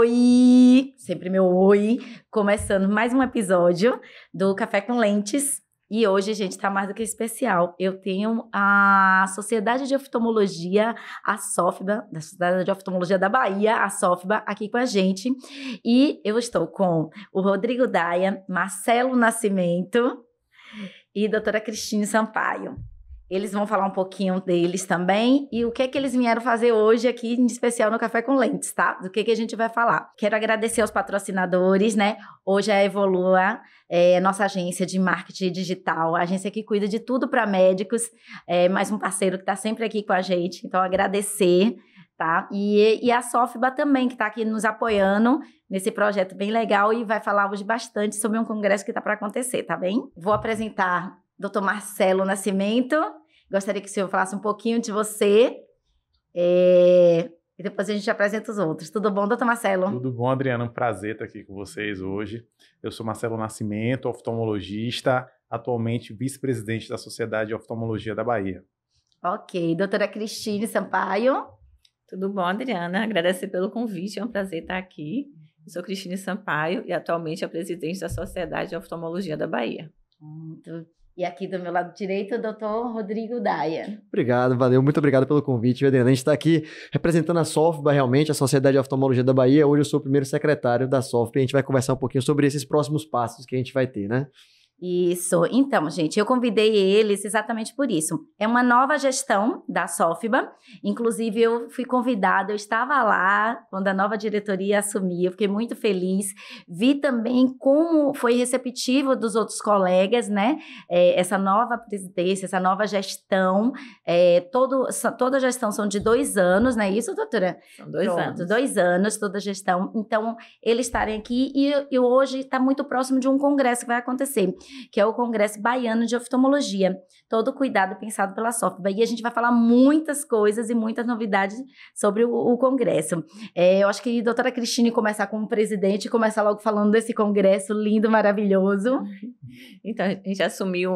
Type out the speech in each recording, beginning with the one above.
oi! Sempre meu oi! Começando mais um episódio do Café com Lentes. E hoje, gente, tá mais do que especial. Eu tenho a Sociedade de Oftalmologia, a SOFBA, da Sociedade de Oftalmologia da Bahia, a SOFBA, aqui com a gente. E eu estou com o Rodrigo Daia, Marcelo Nascimento e a doutora Cristine Sampaio. Eles vão falar um pouquinho deles também e o que é que eles vieram fazer hoje aqui, em especial no Café com Lentes, tá? Do que a gente vai falar. Quero agradecer aos patrocinadores, né? Hoje a Evolua, nossa agência de marketing digital, a agência que cuida de tudo para médicos, mais um parceiro que está sempre aqui com a gente, então agradecer, tá? E a SOFBA também, que está aqui nos apoiando nesse projeto bem legal e vai falar hoje bastante sobre um congresso que está para acontecer, tá bem? Vou apresentar Dr. Marcelo Nascimento. Gostaria que o senhor falasse um pouquinho de você e depois a gente apresenta os outros. Tudo bom, doutor Marcelo? Tudo bom, Adriana? Um prazer estar aqui com vocês hoje. Eu sou Marcelo Nascimento, oftalmologista, atualmente vice-presidente da Sociedade de Oftalmologia da Bahia. Ok. Doutora Cristine Sampaio. Tudo bom, Adriana? Agradecer pelo convite, é um prazer estar aqui. Eu sou Cristine Sampaio e atualmente a presidente da Sociedade de Oftalmologia da Bahia. E aqui do meu lado direito, o doutor Rodrigo Daia. Obrigado, valeu. Muito obrigado pelo convite, Adriana. A gente está aqui representando a SOFBA, realmente, a Sociedade de Oftalmologia da Bahia. Hoje eu sou o primeiro secretário da SOFBA e a gente vai conversar um pouquinho sobre esses próximos passos que a gente vai ter, né? Isso. Então, gente, eu convidei eles exatamente por isso. É uma nova gestão da SOFBA. Inclusive, eu fui convidada, eu estava lá quando a nova diretoria assumiu. Eu fiquei muito feliz. Vi também como foi receptivo dos outros colegas, né? Essa nova presidência, essa nova gestão. Toda a gestão são de 2 anos, não é isso, doutora? São 2 anos. 2 anos, toda a gestão. Então, eles estarem aqui e hoje está muito próximo de um congresso que vai acontecer, que é o Congresso Baiano de Oftalmologia. Todo cuidado pensado pela SOFBA. E a gente vai falar muitas coisas e muitas novidades sobre o Congresso. Eu acho que a doutora Cristine começar como presidente, começar logo falando desse congresso lindo, maravilhoso. Então, a gente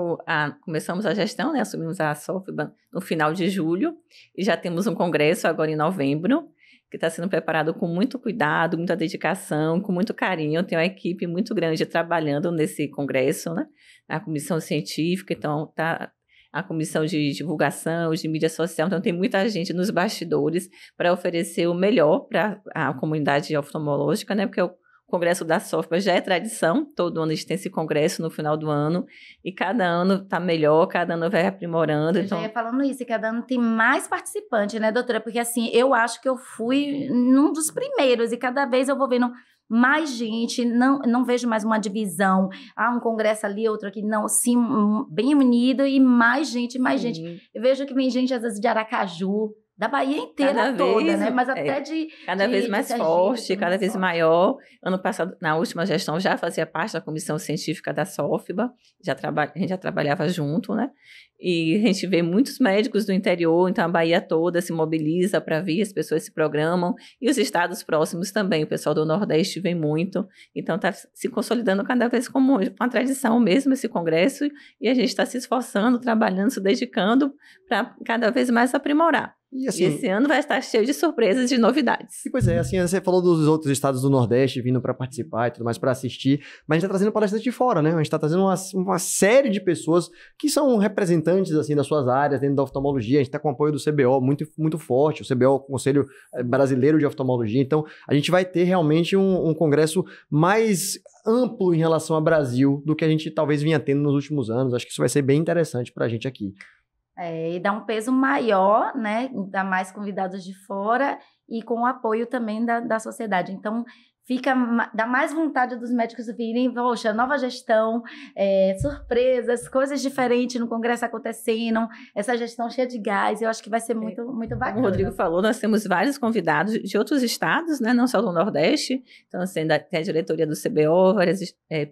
começamos a gestão, né? Assumimos a SOFBA no final de julho e já temos um congresso agora em novembro, que está sendo preparado com muito cuidado, muita dedicação, com muito carinho. Tem uma equipe muito grande trabalhando nesse congresso, né? A comissão científica, então tá a comissão de divulgação, de mídia social, então tem muita gente nos bastidores para oferecer o melhor para a comunidade oftalmológica, né? Porque o Congresso da SOFBA já é tradição, todo ano a gente tem esse congresso no final do ano, e cada ano está melhor, cada ano vai aprimorando. Eu já ia falando isso, e cada ano tem mais participantes, né, doutora? Porque assim, eu acho que eu fui num dos primeiros, e cada vez eu vou vendo mais gente, não vejo mais uma divisão, um congresso ali, outro aqui, não, sim, bem unido, e mais gente. Eu vejo que vem gente, às vezes, de Aracaju, da Bahia inteira toda, né? Mas até cada vez mais forte, cada vez maior. Ano passado, na última gestão, já fazia parte da comissão científica da SOFBA, a gente já trabalhava junto, né? E a gente vê muitos médicos do interior, então a Bahia toda se mobiliza para vir, as pessoas se programam, e os estados próximos também, o pessoal do Nordeste vem muito, então está se consolidando cada vez como uma tradição mesmo esse congresso, e a gente está se esforçando, trabalhando, se dedicando para cada vez mais aprimorar. E esse ano vai estar cheio de surpresas e de novidades. E pois é, assim, você falou dos outros estados do Nordeste vindo para participar e tudo mais, para assistir, mas a gente está trazendo palestrantes de fora, né? A gente está trazendo uma série de pessoas que são representantes, assim, das suas áreas dentro da oftalmologia. A gente está com o apoio do CBO muito, muito forte, o CBO, o Conselho Brasileiro de Oftalmologia. Então, a gente vai ter realmente um congresso mais amplo em relação ao Brasil do que a gente talvez vinha tendo nos últimos anos. Acho que isso vai ser bem interessante para a gente aqui. E dá um peso maior, né? Dá mais convidados de fora e com o apoio também da sociedade. Então, dá mais vontade dos médicos virem, poxa, nova gestão, surpresas, coisas diferentes no congresso acontecendo, essa gestão cheia de gás, eu acho que vai ser muito, muito bacana. Como o Rodrigo falou, nós temos vários convidados de outros estados, né, não só do Nordeste, então assim, tem a diretoria do CBO, várias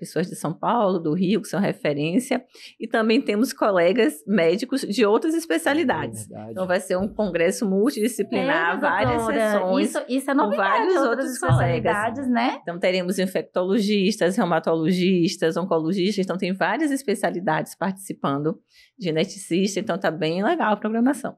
pessoas de São Paulo, do Rio, que são referência, e também temos colegas médicos de outras especialidades. Então vai ser um congresso multidisciplinar, várias sessões, isso é novidade, com vários outros especialidades, né? Então, teremos infectologistas, reumatologistas, oncologistas, então tem várias especialidades participando, geneticista, então tá bem legal a programação.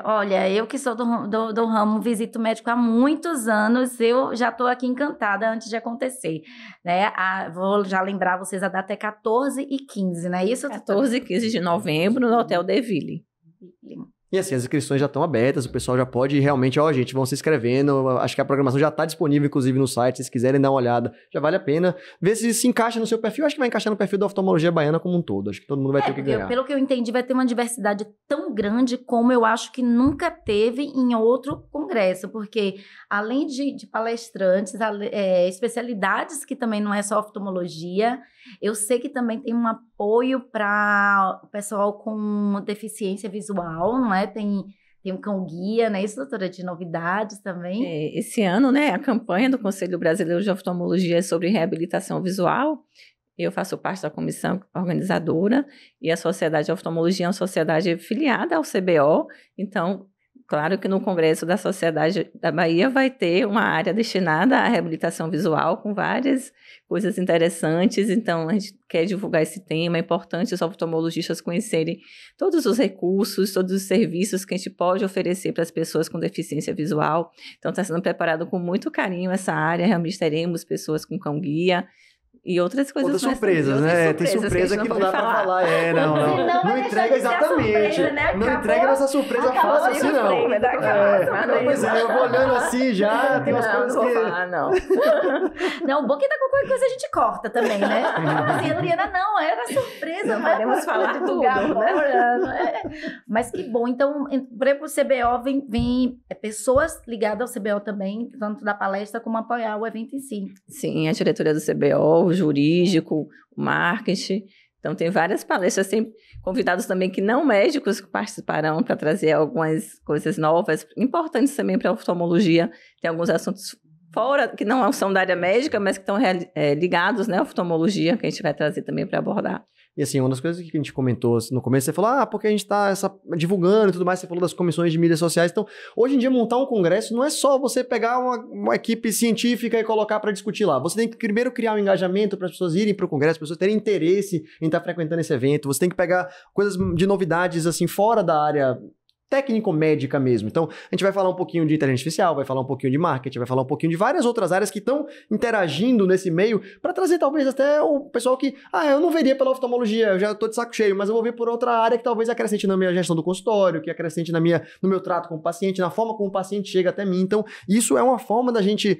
Olha, eu que sou do ramo, visito médico há muitos anos, eu já estou aqui encantada antes de acontecer, né? Vou já lembrar vocês, a data é 14 e 15, não é isso? 14 e 15 de novembro no Hotel Deville. E assim, as inscrições já estão abertas, o pessoal já pode realmente, gente, vão se inscrevendo, acho que a programação já está disponível, inclusive, no site, se quiserem dar uma olhada, já vale a pena ver se encaixa no seu perfil, acho que vai encaixar no perfil da oftalmologia baiana como um todo, acho que todo mundo vai ter o que ganhar. Pelo que eu entendi, vai ter uma diversidade tão grande como eu acho que nunca teve em outro congresso, porque além de palestrantes, especialidades que também não é só oftalmologia, eu sei que também tem um apoio para o pessoal com deficiência visual, não é? Tem um cão-guia, não é isso, doutora? De novidades também. Esse ano, né, a campanha do Conselho Brasileiro de Oftalmologia é sobre reabilitação visual. Eu faço parte da comissão organizadora e a Sociedade de Oftalmologia é uma sociedade filiada ao CBO, então... Claro que no Congresso da Sociedade da Bahia vai ter uma área destinada à reabilitação visual com várias coisas interessantes, então a gente quer divulgar esse tema, é importante os oftalmologistas conhecerem todos os recursos, todos os serviços que a gente pode oferecer para as pessoas com deficiência visual, então está sendo preparado com muito carinho essa área, realmente teremos pessoas com cão-guia, e outras coisas. Outras surpresas, né? Tem surpresa que não dá pra falar. Não entrega exatamente. Surpresa, né? Não entrega essa surpresa fácil assim, não. Pois é, eu vou olhando assim já, tem umas coisas que... Não, o bom que tá com qualquer coisa a gente corta também, né? Assim, Adriana, não, era surpresa. Não podemos falar tudo, né? Mas que bom. Então, por exemplo, o CBO vem pessoas ligadas ao CBO também, tanto da palestra como apoiar o evento em si. Sim, a diretoria do CBO, o jurídico, o marketing. Então, tem várias palestras, tem convidados também que não médicos que participarão para trazer algumas coisas novas, importantes também para a oftalmologia. Tem alguns assuntos fora, que não são da área médica, mas que estão ligados, né, à oftalmologia, que a gente vai trazer também para abordar. E assim, uma das coisas que a gente comentou no começo, você falou, porque a gente está divulgando e tudo mais, você falou das comissões de mídias sociais. Então, hoje em dia, montar um congresso não é só você pegar uma equipe científica e colocar para discutir lá. Você tem que primeiro criar um engajamento para as pessoas irem para o congresso, para as pessoas terem interesse em estar frequentando esse evento. Você tem que pegar coisas de novidades, assim, fora da área técnico-médica mesmo. Então, a gente vai falar um pouquinho de inteligência artificial, vai falar um pouquinho de marketing, vai falar um pouquinho de várias outras áreas que estão interagindo nesse meio para trazer talvez até o pessoal que, eu não veria pela oftalmologia, eu já estou de saco cheio, mas eu vou ver por outra área que talvez acrescente na minha gestão do consultório, que acrescente no meu trato com o paciente, na forma como o paciente chega até mim. Então, isso é uma forma da gente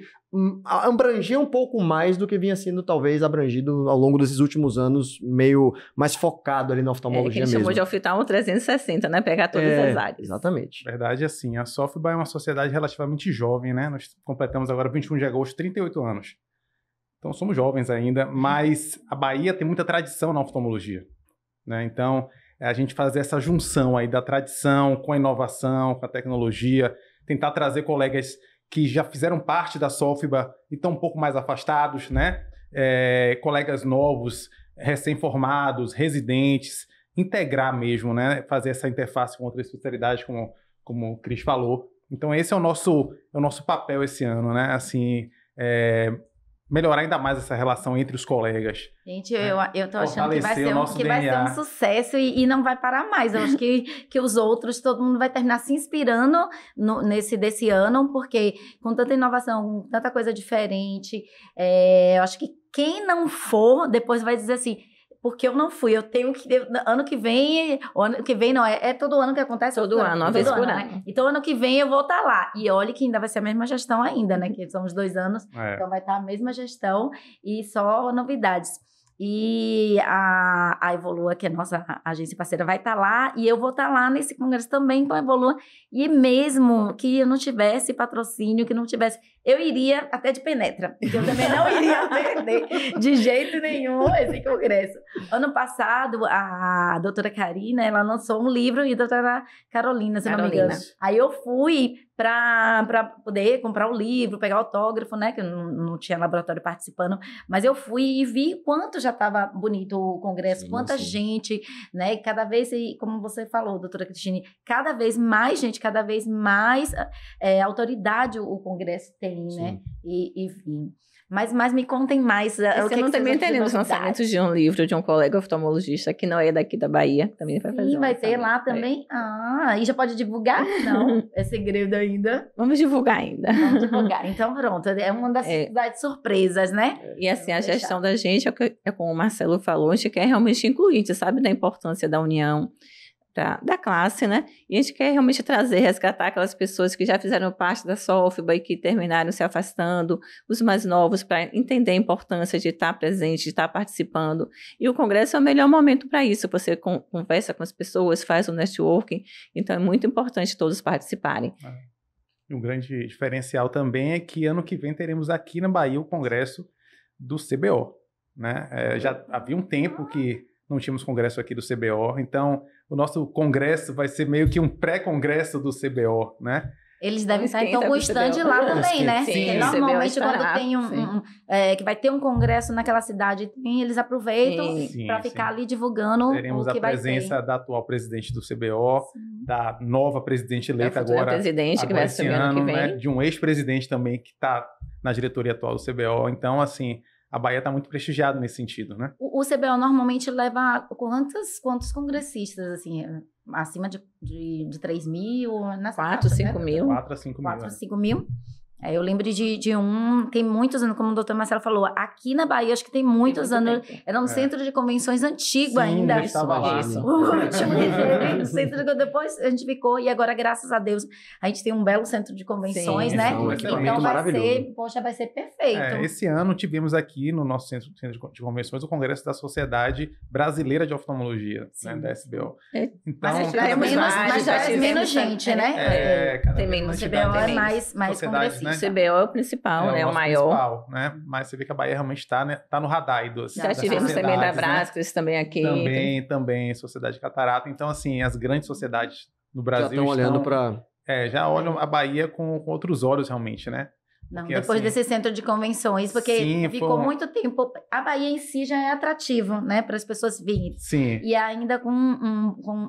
abranger um pouco mais do que vinha sendo talvez abrangido ao longo desses últimos anos, meio mais focado ali na oftalmologia mesmo. Que a gente chamou de oftalmo 360, né? Pegar todas as áreas. Exatamente. Verdade, assim, a Sofba é uma sociedade relativamente jovem, né? Nós completamos agora 21 de agosto, 38 anos. Então somos jovens ainda, mas a Bahia tem muita tradição na oftalmologia, né? Então, a gente fazer essa junção aí da tradição com a inovação, com a tecnologia, tentar trazer colegas que já fizeram parte da Sofba e estão um pouco mais afastados, né? Colegas novos, recém-formados, residentes, integrar mesmo, né? Fazer essa interface com outras especialidades, como o Cris falou. Então, esse é o nosso papel esse ano, né? Assim, melhorar ainda mais essa relação entre os colegas. Gente, eu tô achando que vai ser um sucesso e não vai parar mais. Eu acho que os outros, todo mundo vai terminar se inspirando desse ano, porque com tanta inovação, com tanta coisa diferente, eu acho que quem não for, depois vai dizer assim, porque eu não fui, eu tenho que... Ano que vem não, é todo ano que acontece? Todo ano, uma vez por ano. Né? Então, ano que vem eu vou estar lá. E olha que ainda vai ser a mesma gestão ainda, né? Que são os 2 anos, então vai estar a mesma gestão e só novidades. E a Evolua, que é a nossa agência parceira, vai estar lá e eu vou estar lá nesse congresso também com a Evolua. E mesmo que eu não tivesse patrocínio, que não tivesse... Eu iria até de penetra, porque eu também não iria perder de jeito nenhum esse congresso. Ano passado, a doutora Karina, ela lançou um livro e a doutora Carolina, se não me engano. Aí eu fui para poder comprar o livro, pegar autógrafo, né, que eu não tinha laboratório participando, mas eu fui e vi quanto já estava bonito o congresso, quanta gente, né, cada vez, como você falou, doutora Cristine, cada vez mais gente, cada vez mais autoridade o congresso tem, né? e vim. Mas me contem mais. Esse o que ano que também vocês acham de teremos novidade? lançamentos de um livro de um colega oftalmologista que não é daqui da Bahia, que também vai fazer Sim, um vai ter lá lançamento. também. Ah, e já pode divulgar? Não, é segredo ainda. Vamos divulgar ainda. Vamos divulgar. Então, pronto, é uma das surpresas, né? E assim, a Vamos gestão da gente, é como o Marcelo falou, a gente quer realmente incluir, a gente sabe da importância da união da classe, né? E a gente quer realmente trazer, resgatar aquelas pessoas que já fizeram parte da SOFBA e que terminaram se afastando, os mais novos, para entender a importância de estar presente, de estar participando. E o Congresso é o melhor momento para isso. Você conversa com as pessoas, faz o networking, então é muito importante todos participarem. Um grande diferencial também é que ano que vem teremos aqui na Bahia o Congresso do CBO, né? Já havia um tempo que não tínhamos congresso aqui do CBO, então o nosso congresso vai ser meio que um pré-congresso do CBO, né? Eles devem estar, Esquenta então, com o pro stand CBO. lá também, né? Sim, Porque o normalmente, CBO quando estará, tem que vai ter um congresso naquela cidade, eles aproveitam Sim. para ficar ali divulgando Teremos o que a vai presença ter. da atual presidente do CBO, Sim. da nova presidente eleita futura agora, presidente que vai esse assumir ano que vem. né? De um ex-presidente também que está na diretoria atual do CBO. Então, assim, a Bahia está muito prestigiada nesse sentido, né? O CBO normalmente leva quantos congressistas, assim, acima de 3 mil? 4, 5 mil. 4 a 5 mil. 4 a 5 mil. Eu lembro de um, tem muitos anos, como o doutor Marcelo falou, aqui na Bahia, acho que tem muitos anos, era um centro de convenções antigo Sim, ainda. eu estava lá. O último que teve, o centro de, depois a gente ficou, e agora, graças a Deus, a gente tem um belo centro de convenções, Sim, né? é um Então equipamento vai ser perfeito. Esse ano tivemos aqui no nosso centro de convenções o Congresso da Sociedade Brasileira de Oftalmologia, né, da SBO. Mas Então, Mas já é menos gente, né? cada Tem vez menos mais O CBO cidades. é mais Sociedade, congressista. né? O CBO é o principal, né? O nosso maior. principal, né? Mas você vê que a Bahia realmente está, né, tá no radar aí dos, Já das tivemos também da sociedades, né? Brascas também aqui. Também, Sociedade Catarata. Então, assim, as grandes sociedades no Já Brasil estão olhando para... já olham a Bahia com outros olhos, realmente, né? Não, Porque, depois assim, desse centro de convenções, porque sim, ficou foi muito tempo. A Bahia em si já é atrativo, né, para as pessoas virem. Sim. E ainda com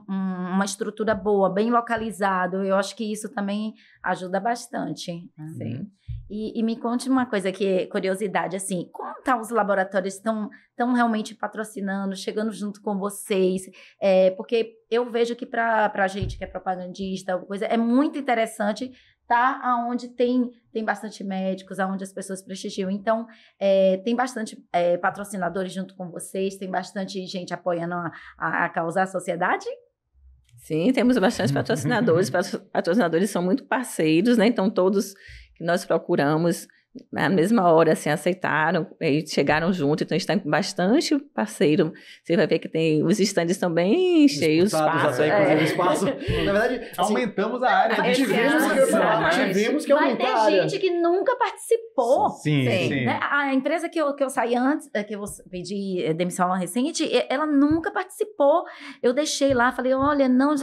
uma estrutura boa, bem localizado, eu acho que isso também ajuda bastante. Sim. E me conte uma coisa que é curiosidade, assim, como tá os laboratórios estão realmente patrocinando, chegando junto com vocês? Porque eu vejo que para a gente que é propagandista, coisa, é muito interessante tá aonde tem bastante médicos, aonde as pessoas prestigiam. Então, tem bastante patrocinadores junto com vocês, tem bastante gente apoiando a causa, a sociedade? Sim, temos bastante patrocinadores. Patrocinadores são muito parceiros, né? Então, todos que nós procuramos, na mesma hora, assim, aceitaram e chegaram junto. Então, a gente está com bastante parceiro. Você vai ver que os estandes estão bem cheios, espaço. Espaço. Na verdade, assim, Aumentamos a área de tivemos que Vai aumentar ter a área. gente que nunca participou. Sim. Né? A empresa que eu saí antes, que eu pedi demissão recente, ela nunca participou. Eu deixei lá, falei, olha, não...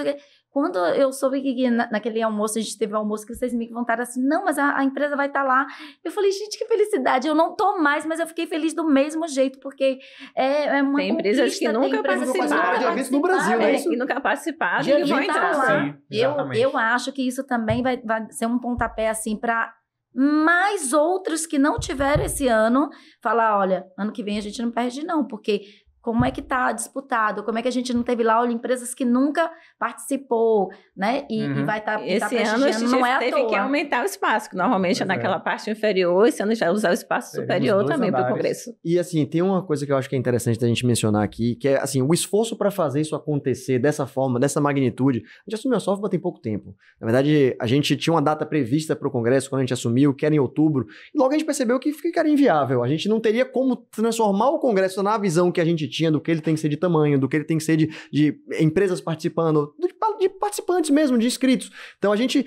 Quando eu soube que naquele almoço, a gente teve um almoço que vocês me contaram assim, não, mas a empresa vai estar lá. Eu falei, gente, que felicidade. Eu não tô mais, mas eu fiquei feliz do mesmo jeito, porque é uma Tem empresas que nunca participaram de evento no Brasil, né? Que nunca participaram De e vão entrar lá. Sim, exatamente. Eu acho que isso também vai ser um pontapé, assim, para mais outros que não tiveram esse ano, falar, olha, ano que vem a gente não perde não, porque... Como é que está disputado? Como é que a gente não teve lá, olha, empresas que nunca participou, né? E vai estar Esse ano a gente não é teve que aumentar o espaço, que normalmente é naquela parte inferior, esse ano já usar o espaço superior também para o Congresso. E assim, tem uma coisa que eu acho que é interessante da gente mencionar aqui, que é assim, o esforço para fazer isso acontecer dessa forma, dessa magnitude. A gente assumiu a SOFBA tem pouco tempo. Na verdade, a gente tinha uma data prevista para o Congresso quando a gente assumiu, que era em outubro, e logo a gente percebeu que ficaria inviável. A gente não teria como transformar o Congresso na visão que a gente tinha do que ele tem que ser de tamanho, do que ele tem que ser de empresas participando, de participantes mesmo, de inscritos. Então a gente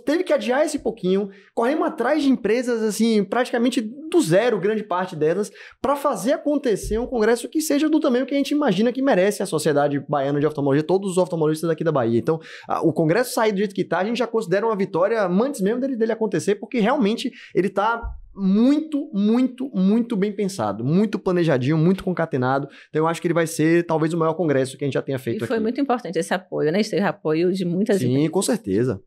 teve que adiar esse pouquinho, corremos atrás de empresas, assim, praticamente do zero, grande parte delas, para fazer acontecer um congresso que seja do tamanho que a gente imagina que merece a Sociedade Baiana de Oftalmologia, todos os oftalmologistas daqui da Bahia. Então, o congresso sair do jeito que está, a gente já considera uma vitória antes mesmo dele acontecer, porque realmente ele está muito, muito, muito bem pensado, muito planejadinho, muito concatenado. Então eu acho que ele vai ser talvez o maior congresso que a gente já tenha feito aqui. E foi muito importante esse apoio, né? A gente teve apoio de muitas empresas. Sim, com certeza.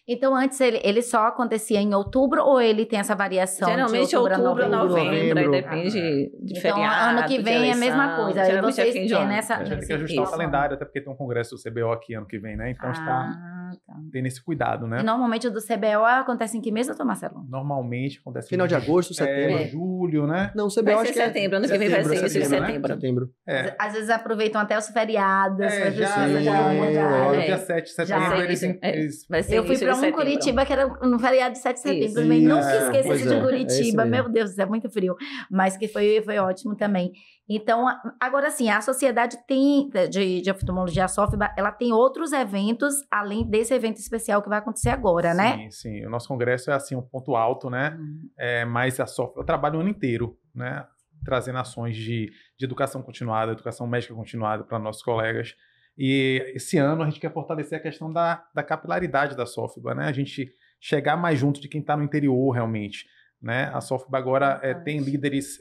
Então, antes ele só acontecia em outubro ou ele tem essa variação Geralmente de outubro a outubro, novembro, aí novembro. depende de Então, feriado, ano que de vem é a mesma eleição. coisa. Aí Geralmente vocês fim de ano. nessa... A gente vai ter que ajustar o calendário, até porque tem um congresso do CBO aqui ano que vem, né? Então está Tá. tendo esse cuidado, né? E normalmente o do CBO acontece em que mês, doutor Marcelo? Normalmente acontece Final de agosto, setembro. julho, né? Não, CBO Vai acho ser que é setembro, ano que vem vai ser isso em setembro, né? setembro. setembro. Às vezes aproveitam até os feriados. as pessoas já, dia 7 de setembro, Já. eles Vai ser Eu fui início pra de um setembro. Curitiba que era no feriado de 7 de setembro. Isso. Também nunca Isso. esqueça Pois esse de é, é Curitiba. esse mesmo. Meu Deus, é muito frio. Mas que foi ótimo também. Então, agora sim, a sociedade tem, de oftalmologia, a SOFBA, ela tem outros eventos, além desse evento especial que vai acontecer agora, né? Sim, sim. O nosso congresso é assim um ponto alto, né? Mas a SOFBA trabalha o ano inteiro, né? Trazendo ações de educação continuada, educação médica continuada para nossos colegas. E esse ano a gente quer fortalecer a questão da capilaridade da SOFBA, né? A gente chegar mais junto de quem está no interior realmente, né? A SOFBA agora tem líderes,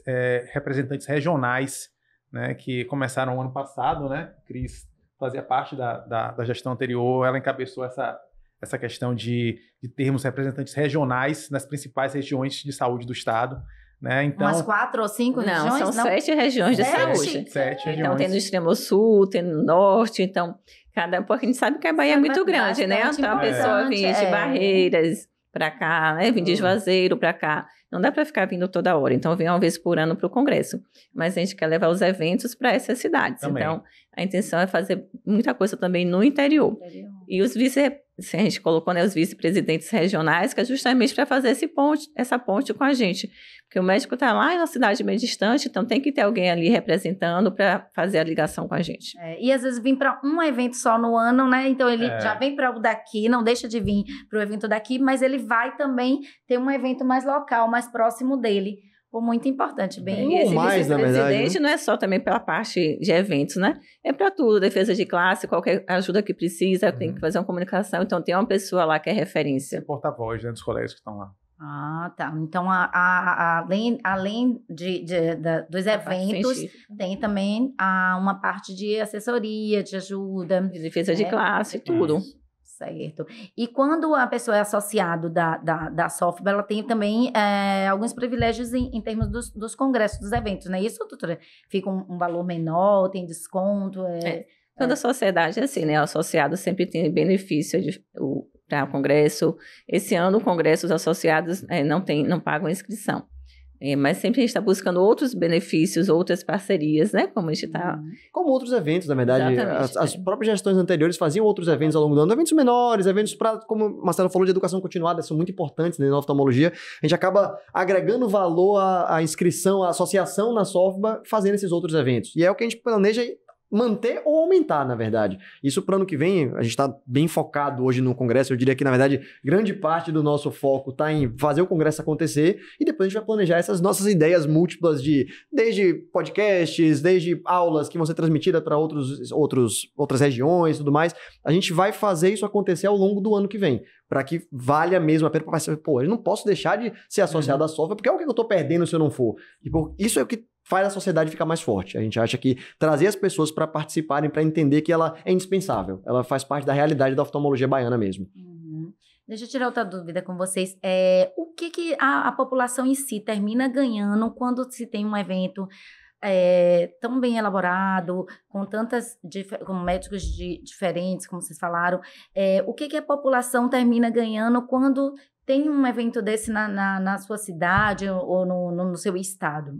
representantes regionais, né? Que começaram o ano passado, né? Cris fazia parte da gestão anterior, ela encabeçou essa questão de termos representantes regionais nas principais regiões de saúde do estado, né? Então, Umas 4 ou 5 Não, regiões? são 7 regiões de 7? saúde. 7 regiões. Então, tem no extremo sul, tem no norte, então, porque a gente sabe que a Bahia é muito grande, né? Bastante Então, a pessoa importante, vem de Barreiras para cá, né? Vem de Juazeiro para cá. Não dá para ficar vindo toda hora. Então, vem uma vez por ano para o congresso. Mas a gente quer levar os eventos para essas cidades. Também. Então, a intenção é fazer muita coisa também no interior. E os a gente colocou, né, os vice-presidentes regionais, que é justamente para fazer essa ponte com a gente. Porque o médico está lá em uma cidade meio distante, então tem que ter alguém ali representando para fazer a ligação com a gente. E às vezes vem para um evento só no ano, né? Então ele já vem para o daqui, não deixa de vir para o evento daqui, mas ele vai também ter um evento mais local, mais próximo dele. Pô, muito importante, bem. E esse mais, na verdade, vice-presidente não é só também pela parte de eventos, né? É para tudo, defesa de classe, qualquer ajuda que precisa, tem que fazer uma comunicação. Então, tem uma pessoa lá que é referência. porta-voz, né, dos colegas que estão lá. Ah, tá. Então, além dos eventos, tem também uma parte de assessoria, de ajuda. De defesa de classe, tudo. Certo. E quando a pessoa é associado da SOFBA, ela tem também alguns privilégios em termos dos congressos, dos eventos, não é isso, doutora? Fica um valor menor, tem desconto? Toda a sociedade é assim, né? O associado sempre tem benefício para o congresso. Esse ano, o congresso, os associados não pagam inscrição. Mas sempre a gente está buscando outros benefícios, outras parcerias, né? Como a gente está... Como outros eventos, na verdade. Exatamente. As próprias gestões anteriores faziam outros eventos ao longo do ano. Eventos menores, eventos para, como o Marcelo falou, de educação continuada, são muito importantes, né, na oftalmologia. A gente acaba agregando valor à inscrição, à associação na SOFBA, fazendo esses outros eventos. E é o que a gente planeja manter ou aumentar, na verdade. Isso para o ano que vem, a gente está bem focado hoje no congresso. Eu diria que, na verdade, grande parte do nosso foco está em fazer o congresso acontecer e depois a gente vai planejar essas nossas ideias múltiplas desde podcasts, desde aulas que vão ser transmitidas para outras regiões e tudo mais. A gente vai fazer isso acontecer ao longo do ano que vem, para que valha mesmo a pena. Pô, eu não posso deixar de ser associado à SOFBA, porque é o que eu estou perdendo se eu não for. Isso é o que faz a sociedade ficar mais forte. A gente acha que trazer as pessoas para participarem, para entender que ela é indispensável. Ela faz parte da realidade da oftalmologia baiana mesmo. Deixa eu tirar outra dúvida com vocês. O que a população em si termina ganhando quando se tem um evento tão bem elaborado, com médicos diferentes, como vocês falaram? O que a população termina ganhando quando tem um evento desse na sua cidade ou no seu estado?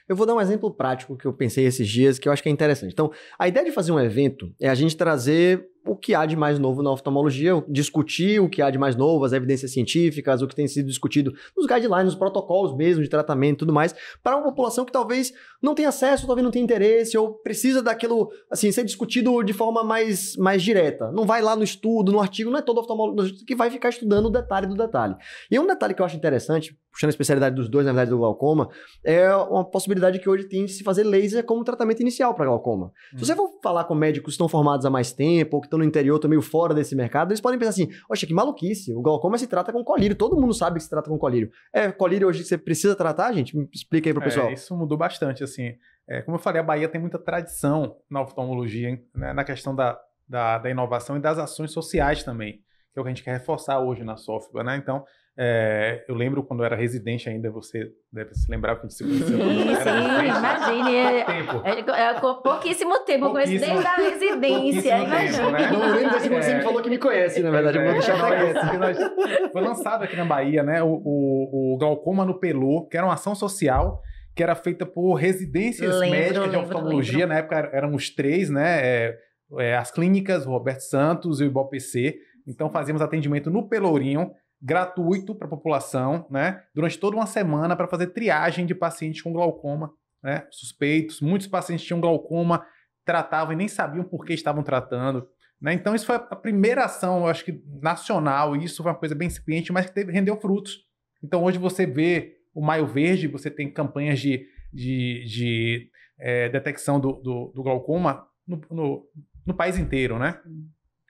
Eu vou dar um exemplo prático que eu pensei esses dias, que eu acho que é interessante. Então, a ideia de fazer um evento é a gente trazer o que há de mais novo na oftalmologia, discutir o que há de mais novo, as evidências científicas, o que tem sido discutido nos guidelines, nos protocolos mesmo de tratamento e tudo mais, para uma população que talvez não tenha acesso, talvez não tenha interesse, ou precisa daquilo, assim, ser discutido de forma mais direta. Não vai lá no estudo, no artigo, não é todo oftalmologista que vai ficar estudando o detalhe do detalhe. E um detalhe que eu acho interessante, puxando a especialidade dos dois, na verdade, do glaucoma, é uma possibilidade que hoje tem de se fazer laser como tratamento inicial para glaucoma. Se você for falar com médicos que estão formados há mais tempo, ou que estão no interior, estão meio fora desse mercado, eles podem pensar assim, oxe, que maluquice, o glaucoma se trata com colírio, todo mundo sabe que se trata com colírio. Colírio hoje que você precisa tratar, gente? Me explica aí pro pessoal. Isso mudou bastante, assim. Como eu falei, a Bahia tem muita tradição na oftalmologia, né, na questão da inovação e das ações sociais também, que é o que a gente quer reforçar hoje na SOFBA, né? Então, eu lembro quando eu era residente ainda, você deve se lembrar que a gente se conheceu. Sim, imagine. Pouquíssimo tempo, eu conheço desde a residência. Tempo, né? Não lembro desse que você me falou que me conhece, na verdade. Eu vou deixar foi lançado aqui na Bahia, né? O Glaucoma no Pelô, que era uma ação social que era feita por residências médicas de oftalmologia. Na época éramos 3, né? As clínicas, o Roberto Santos e o IBOPC. Então fazíamos atendimento no Pelourinho, gratuito para a população, né? Durante toda uma semana para fazer triagem de pacientes com glaucoma, né? Suspeitos. Muitos pacientes tinham glaucoma, tratavam e nem sabiam por que estavam tratando, né? Então isso foi a primeira ação, eu acho que nacional, e isso foi uma coisa bem incipiente, mas que rendeu frutos. Então hoje você vê o Maio Verde, você tem campanhas de detecção do glaucoma no país inteiro, né?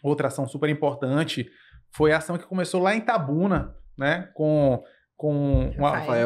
Outra ação super importante foi a ação que começou lá em Itabuna, né? Com o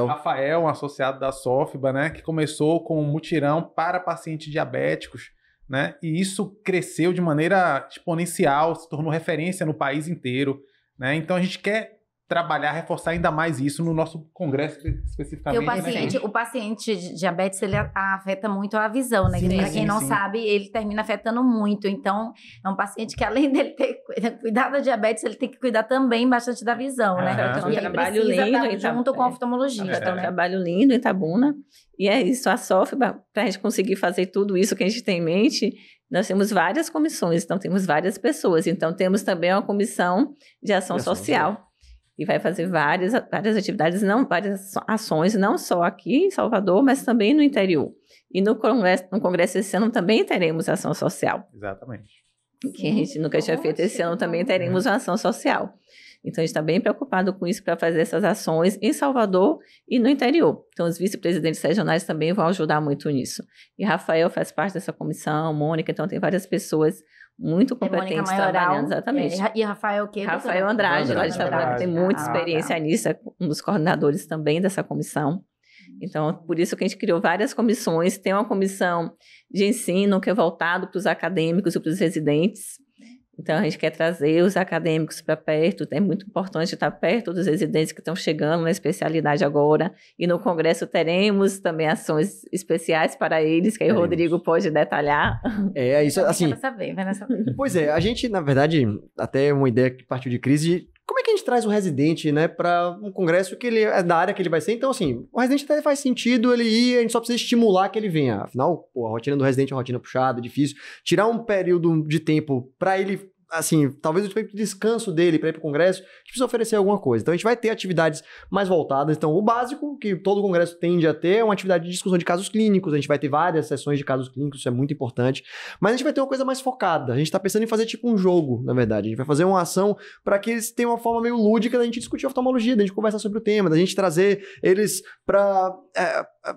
Rafael, um associado da SOFBA, né? Que começou com um mutirão para pacientes diabéticos, né? E isso cresceu de maneira exponencial, se tornou referência no país inteiro, né? Então a gente quer trabalhar, reforçar ainda mais isso no nosso congresso especificamente. O paciente de diabetes, ele afeta muito a visão, né? Para quem não sabe, ele termina afetando muito. Então, é um paciente que além dele ter cuidado da diabetes, ele tem que cuidar também bastante da visão, né? Então, e trabalho lindo junto com a oftalmologia. Um trabalho lindo em Itabuna. E é isso, a SOFBA, para a gente conseguir fazer tudo isso que a gente tem em mente, nós temos várias comissões, então temos várias pessoas. Então, temos também uma comissão de ação social. E vai fazer várias atividades, várias ações, não só aqui em Salvador, mas também no interior. E no congresso esse ano também teremos ação social. Exatamente. Que a gente nunca tinha feito, esse ano também teremos uma ação social. Então, a gente está bem preocupado com isso para fazer essas ações em Salvador e no interior. Então, os vice-presidentes regionais também vão ajudar muito nisso. E Rafael faz parte dessa comissão, Mônica, então tem várias pessoas muito competentes trabalhando, exatamente. E Rafael o quê? Rafael Andrade, lá de Itabuna, que tem muita experiência nisso, é um dos coordenadores também dessa comissão. Então, por isso que a gente criou várias comissões. Tem uma comissão de ensino que é voltado para os acadêmicos e para os residentes. Então, a gente quer trazer os acadêmicos para perto. É muito importante estar perto dos residentes que estão chegando na especialidade agora. E no congresso teremos também ações especiais para eles, que aí o Rodrigo pode detalhar. Isso assim... Vai saber. Pois é, a gente, na verdade, até uma ideia que partiu de crise... Como é que a gente traz o residente, né, para um congresso que ele é da área que ele vai ser? Então, assim, o residente até faz sentido ele ir, a gente só precisa estimular que ele venha. Afinal, a rotina do residente é uma rotina puxada, difícil. Tirar um período de tempo para ele, assim, talvez o tempo de descanso dele para ir para o congresso, a gente precisa oferecer alguma coisa. Então, a gente vai ter atividades mais voltadas. Então, o básico que todo congresso tende a ter é uma atividade de discussão de casos clínicos. A gente vai ter várias sessões de casos clínicos, isso é muito importante. Mas a gente vai ter uma coisa mais focada. A gente está pensando em fazer tipo um jogo, na verdade. A gente vai fazer uma ação para que eles tenham uma forma meio lúdica da gente discutir oftalmologia, da gente conversar sobre o tema, da gente trazer eles para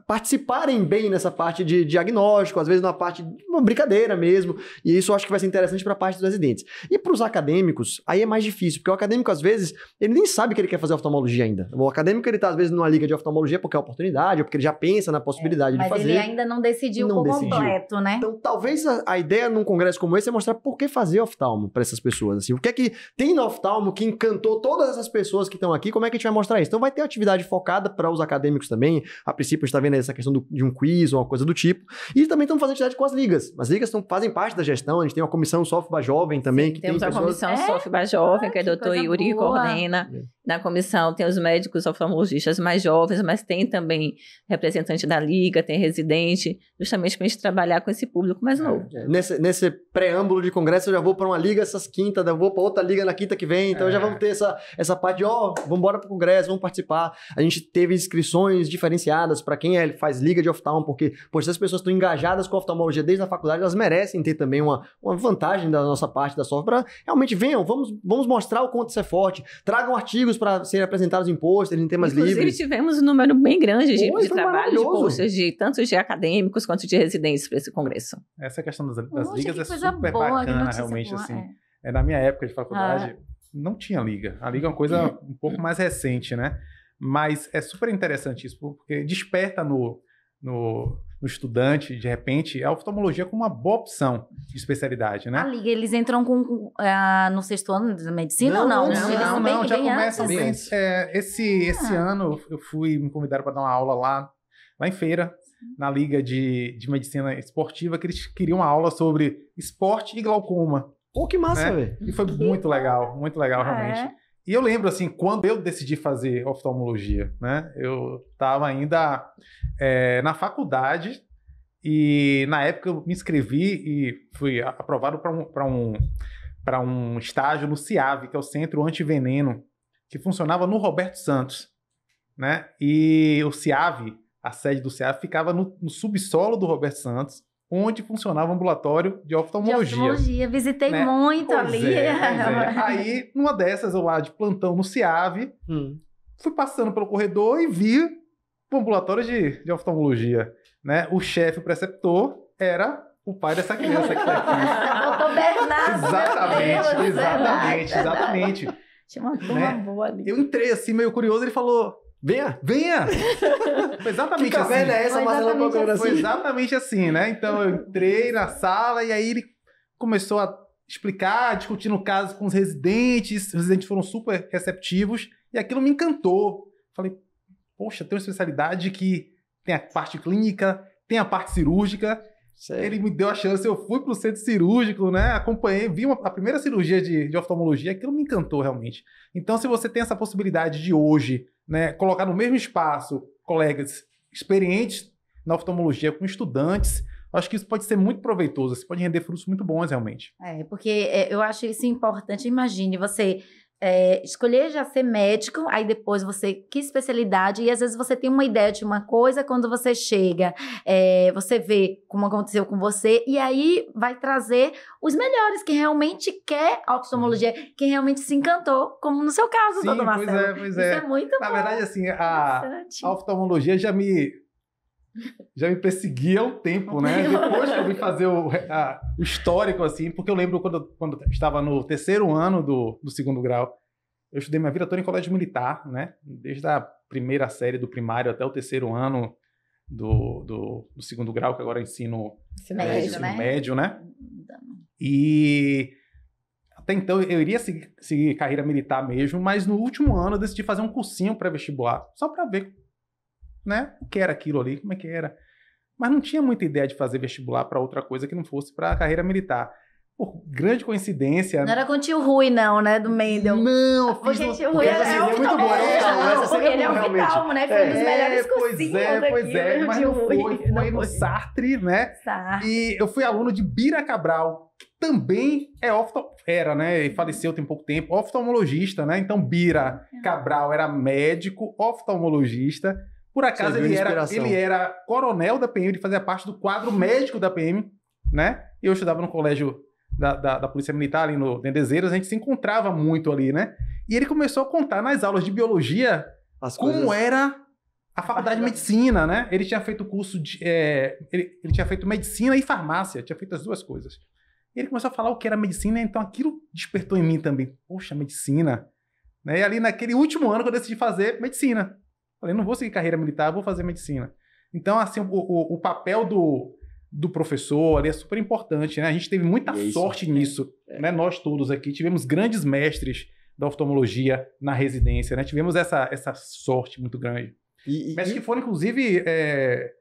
participarem bem nessa parte de diagnóstico, às vezes numa parte de uma brincadeira mesmo. E isso eu acho que vai ser interessante para a parte dos residentes. E para os acadêmicos, aí é mais difícil, porque o acadêmico, às vezes, ele nem sabe que ele quer fazer oftalmologia ainda. O acadêmico, ele tá, às vezes, numa liga de oftalmologia porque é oportunidade, ou porque ele já pensa na possibilidade de fazer. Mas ele ainda não decidiu por completo, né? Então, talvez a ideia num congresso como esse é mostrar por que fazer oftalmo para essas pessoas. Assim, o que é que tem no oftalmo que encantou todas essas pessoas que estão aqui, como é que a gente vai mostrar isso? Então, vai ter atividade focada para os acadêmicos também. A princípio, a gente tá vendo essa questão de um quiz ou uma coisa do tipo. E também estamos fazendo atividade com as ligas. As ligas fazem parte da gestão, a gente tem uma comissão SOFBA Jovem também. Sim, que temos tem a comissão SOFBA Jovem, que é o doutor Yuri que coordena. Na comissão tem os médicos oftalmologistas mais jovens, mas tem também representante da liga, tem residente, justamente para a gente trabalhar com esse público mais novo. Nesse preâmbulo de congresso, eu já vou para uma liga essas quintas, eu vou para outra liga na quinta que vem, então já vamos ter essa parte de, vamos embora para o congresso, vamos participar. A gente teve inscrições diferenciadas para quem faz liga de oftalmo, porque se as pessoas estão engajadas com a oftalmologia desde a faculdade, elas merecem ter também uma vantagem da nossa parte da SOFBA, para realmente venham, vamos mostrar o quanto isso é forte, tragam artigos para serem apresentados em pôsteres, em temas livres. Inclusive, tivemos um número bem grande de trabalho, de pôsteres, tanto de acadêmicos quanto de residentes para esse congresso. Essa questão das ligas é super bacana, realmente, assim. Na minha época de faculdade, não tinha liga. A liga é uma coisa um pouco mais recente, né? Mas é super interessante isso, porque desperta no estudante, de repente, a oftalmologia como uma boa opção de especialidade, né? A liga, eles entram no 6º ano de medicina ou não? não, Eles são Não, já bem começam antes. bem. antes. Esse ano eu me convidaram para dar uma aula lá em Feira, na Liga de Medicina Esportiva, que eles queriam uma aula sobre esporte e glaucoma. Pô, que massa, É. velho. E foi muito legal realmente. É. E eu lembro, assim, quando eu decidi fazer oftalmologia, né? Eu estava ainda na faculdade e, na época, eu me inscrevi e fui aprovado para um estágio no CIAV, que é o Centro Antiveneno, que funcionava no Roberto Santos, né? E o CIAV, a sede do CIAV, ficava no subsolo do Roberto Santos, onde funcionava o ambulatório de oftalmologia. Visitei Né? muito Pois ali. é. Aí, numa dessas, eu lá de plantão no CIAV, fui passando pelo corredor e vi o ambulatório de oftalmologia, né? O chefe, o preceptor, era o pai dessa criança que tá aqui. Doutor Bernardo. Exatamente. Tinha uma turma Né? boa ali. Eu entrei assim, meio curioso, ele falou, Venha. venha! Foi exatamente Que caverna é assim. essa, Foi Marcelo? exatamente Procurando Foi assim? exatamente assim, né? Então eu entrei na sala e aí ele começou a explicar, discutindo o caso com os residentes foram super receptivos e aquilo me encantou. Falei, poxa, tem uma especialidade que tem a parte clínica, tem a parte cirúrgica. Sério. Ele me deu a chance, eu fui para o centro cirúrgico, né? Acompanhei, vi a primeira cirurgia de oftalmologia, aquilo me encantou realmente. Então, se você tem essa possibilidade de hoje, né, colocar no mesmo espaço colegas experientes na oftalmologia com estudantes, acho que isso pode ser muito proveitoso, você pode render frutos muito bons realmente. Porque eu acho isso importante. Imagine você escolher já ser médico, aí depois você, que especialidade, e às vezes você tem uma ideia de uma coisa, quando você chega, você vê como aconteceu com você, e aí vai trazer os melhores, que realmente quer a oftalmologia, que realmente se encantou, como no seu caso, Sim, doutor Marcelo. pois Isso é. é muito Na bom. verdade, assim, Interessante. a oftalmologia já me perseguia há um tempo, né? Depois que eu vim fazer o histórico, assim, porque eu lembro quando eu estava no 3º ano do 2º grau, eu estudei minha vida toda em colégio militar, né? Desde a primeira série do primário até o 3º ano do 2º grau, que agora é ensino médio, né? E até então eu iria seguir carreira militar mesmo, mas no último ano eu decidi fazer um cursinho pré-vestibular, só para ver, né, o que era aquilo ali, como é que era. Mas não tinha muita ideia de fazer vestibular para outra coisa que não fosse para a carreira militar. Por grande coincidência... Não era com o tio Rui, não, né? Do Mendel. Não, Porque fiz... tio Rui essa seria muito boa, essa seria ele é boa, o realmente. Vitalmo, né? Foi um dos melhores pois cursinhos é, aqui, mas tio não foi, Rui. foi no Sartre, né? Sartre. E eu fui aluno de Bira Cabral, que também era, né? E faleceu tem pouco tempo, oftalmologista, né? Então Bira Cabral era médico, oftalmologista. Por acaso ele era coronel da PM, ele fazia parte do quadro médico da PM, né? E eu estudava no colégio da Polícia Militar ali no Dendezeiras, a gente se encontrava muito ali, né? E ele começou a contar nas aulas de biologia como era a faculdade de medicina, né? Ele tinha feito curso de... ele tinha feito medicina e farmácia, tinha feito as duas coisas. E ele começou a falar o que era medicina, então aquilo despertou em mim também. Poxa, medicina. Né? E ali naquele último ano que eu decidi fazer medicina. Falei, não vou seguir carreira militar, vou fazer medicina. Então, assim, o papel do professor ali é super importante, né? A gente teve muita sorte nisso, né? Nós todos aqui tivemos grandes mestres da oftalmologia na residência, né? Tivemos essa sorte muito grande. Mestres que foram, inclusive,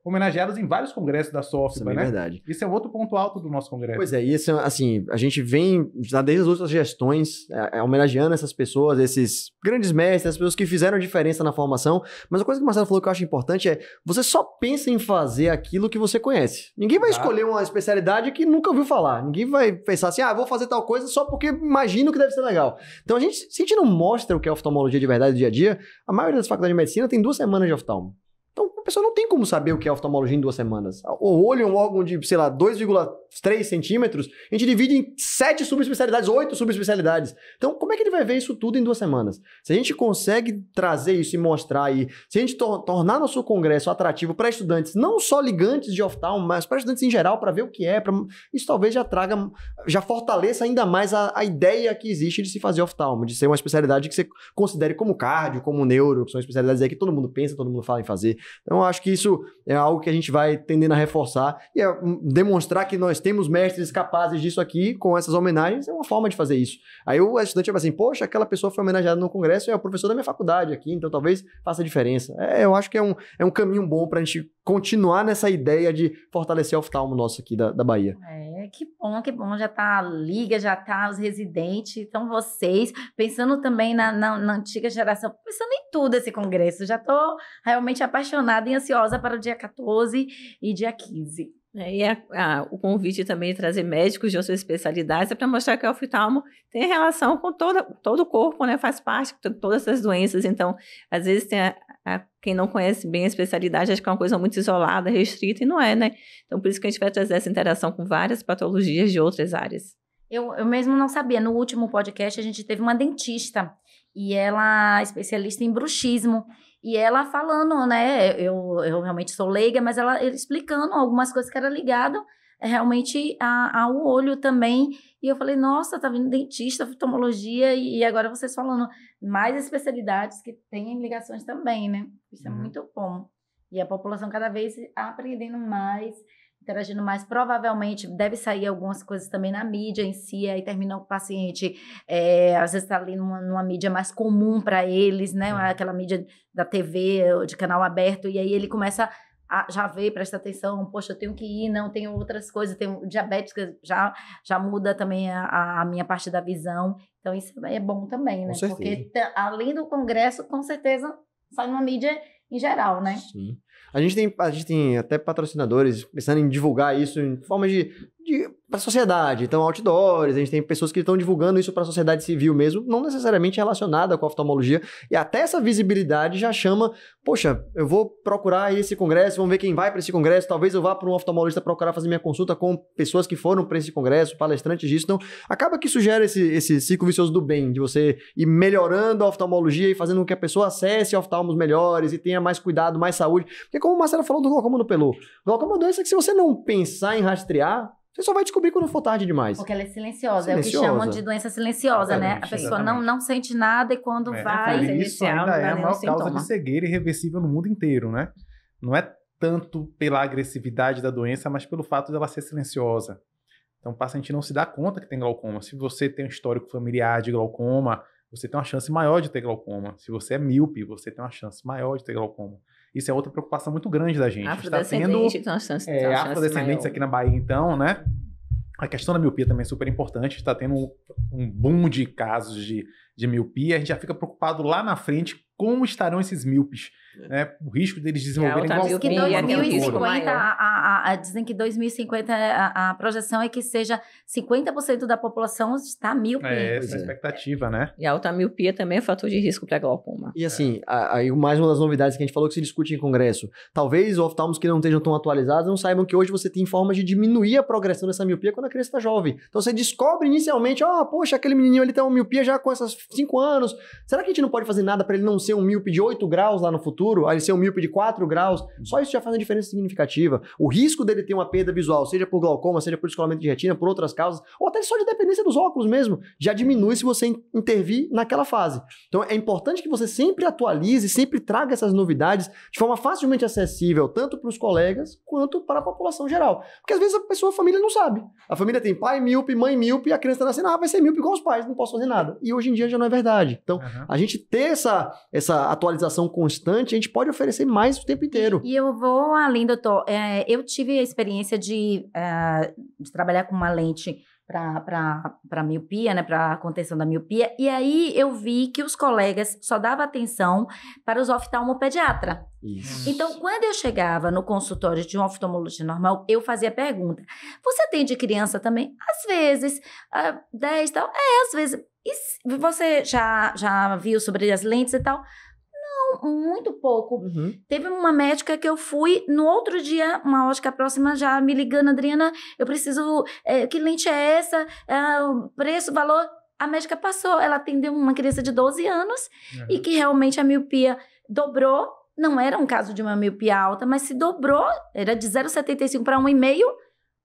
homenageados em vários congressos da SOFBA, né? Verdade. Isso é outro ponto alto do nosso congresso. Pois é, isso, assim, a gente vem já desde as outras gestões homenageando essas pessoas, esses grandes mestres, as pessoas que fizeram diferença na formação, mas a coisa que o Marcelo falou que eu acho importante é, você só pensa em fazer aquilo que você conhece. Ninguém vai escolher uma especialidade que nunca ouviu falar. Ninguém vai pensar assim, vou fazer tal coisa só porque imagino que deve ser legal. Então, se a gente não mostra o que é oftalmologia de verdade no dia a dia, a maioria das faculdades de medicina tem 2 semanas de oftalmo. Então, a pessoa não tem como saber o que é oftalmologia em 2 semanas. O olho é um órgão de, sei lá, 2,3 centímetros, a gente divide em 7 subespecialidades, 8 subespecialidades. Então, como é que ele vai ver isso tudo em 2 semanas? Se a gente consegue trazer isso e mostrar aí, se a gente tornar nosso congresso atrativo para estudantes, não só ligantes de oftalmo, mas para estudantes em geral, para ver o que é, isso talvez já fortaleça ainda mais a ideia que existe de se fazer oftalmo, de ser uma especialidade que você considere como cardio, como neuro, que são especialidades aí que todo mundo pensa, todo mundo fala em fazer. Então, eu acho que isso é algo que a gente vai tendendo a reforçar e demonstrar que nós temos mestres capazes disso aqui com essas homenagens, é uma forma de fazer isso. Aí o estudante vai assim, poxa, aquela pessoa foi homenageada no congresso, é o professor da minha faculdade aqui, então talvez faça diferença. Eu acho que é um caminho bom pra gente continuar nessa ideia de fortalecer o oftalmo nosso aqui da Bahia. Que bom, já tá a liga, já tá os residentes, então vocês, pensando também na antiga geração, pensando em tudo esse congresso, já tô realmente apaixonada e ansiosa para o dia 14 e dia 15. O convite também de trazer médicos de outras especialidades é para mostrar que o oftalmo tem relação com todo o corpo, né? Faz parte de todas essas doenças. Então, às vezes, quem não conhece bem a especialidade acha que é uma coisa muito isolada, restrita, e não é, né? Então, por isso que a gente vai trazer essa interação com várias patologias de outras áreas. Eu mesmo não sabia. No último podcast, a gente teve uma dentista e ela é especialista em bruxismo. E ela falando, né, eu realmente sou leiga, mas ela explicando algumas coisas que era ligado realmente ao olho também. E eu falei, nossa, tá vindo dentista, oftalmologia, e agora vocês falando mais especialidades que têm ligações também, né? Isso é muito bom. E a população cada vez aprendendo mais, interagindo mais. Provavelmente deve sair algumas coisas também na mídia em si, aí termina o paciente, às vezes está ali numa mídia mais comum para eles, né? Aquela mídia da TV, de canal aberto, e aí ele começa a já ver, presta atenção, poxa, eu tenho que ir, não, tenho outras coisas, tenho diabetes, que já muda também a minha parte da visão. Então isso é bom também, né? Porque além do congresso, com certeza sai numa mídia em geral, né? Sim. A gente tem até patrocinadores pensando em divulgar isso em forma para a sociedade. Então, outdoors, a gente tem pessoas que estão divulgando isso para a sociedade civil mesmo, não necessariamente relacionada com a oftalmologia. E até essa visibilidade já chama, poxa, eu vou procurar esse congresso, vamos ver quem vai para esse congresso, talvez eu vá para um oftalmologista procurar fazer minha consulta com pessoas que foram para esse congresso, palestrantes disso. Então, acaba que isso gera esse ciclo vicioso do bem, de você ir melhorando a oftalmologia e fazendo com que a pessoa acesse oftalmos melhores e tenha mais cuidado, mais saúde. Porque como o Marcelo falou do glaucoma no pelô, glaucoma é uma doença que se você não pensar em rastrear, você só vai descobrir quando for tarde demais. Porque ela é silenciosa. É o que chamam de doença silenciosa, né? A pessoa não sente nada e quando vai... Isso ainda é a maior causa de cegueira irreversível no mundo inteiro, né? Não é tanto pela agressividade da doença, mas pelo fato dela ser silenciosa. Então o paciente não se dá conta que tem glaucoma. Se você tem um histórico familiar de glaucoma, você tem uma chance maior de ter glaucoma. Se você é míope, você tem uma chance maior de ter glaucoma. Isso é outra preocupação muito grande da gente. Afrodescendente, então a chance afrodescendentes aqui na Bahia, então, né? A questão da miopia também é super importante. Está tendo um boom de casos de miopia. A gente já fica preocupado lá na frente como estarão esses míopes, né? O risco deles desenvolverem glaucoma. Que 2050, dizem que 2050 a projeção é que seja 50% da população está míope. Essa é a expectativa, né? E a alta miopia também é fator de risco para glaucoma. E assim, aí mais uma das novidades que a gente falou que se discute em congresso. Talvez os oftalmos que não estejam tão atualizados não saibam que hoje você tem formas de diminuir a progressão dessa miopia quando a criança está jovem. Então você descobre inicialmente, poxa, aquele menininho ali tem uma miopia já com essas 5 anos. Será que a gente não pode fazer nada para ele não ser um míope de 8 graus lá no futuro? Aí ele ser um míope de 4 graus? Só isso já faz uma diferença significativa. O risco dele ter uma perda visual, seja por glaucoma, seja por descolamento de retina, por outras causas, ou até só de dependência dos óculos mesmo, já diminui se você intervir naquela fase. Então é importante que você sempre atualize, sempre traga essas novidades de forma facilmente acessível, tanto para os colegas quanto para a população geral. Porque às vezes a família não sabe. A família tem pai míope, mãe míope, e a criança está nascendo, vai ser míope igual os pais, não posso fazer nada. E hoje em dia já não é verdade. Então, a gente ter essa atualização constante, a gente pode oferecer mais o tempo inteiro. E eu vou além, doutor. Eu tive a experiência de trabalhar com uma lente para miopia, né, para contenção da miopia, e aí eu vi que os colegas só davam atenção para os oftalmopediatra. Isso. Então, quando eu chegava no consultório de um oftalmologista normal, eu fazia pergunta: você atende criança também? Às vezes, 10 e tal. Às vezes. E você já viu sobre as lentes e tal? Muito pouco. Teve uma médica que eu fui, no outro dia, uma ótica próxima já me ligando, Adriana, eu preciso, que lente é essa? O preço, valor? A médica passou, ela atendeu uma criança de 12 anos e que realmente a miopia dobrou, não era um caso de uma miopia alta, mas se dobrou, era de 0,75 para 1,5,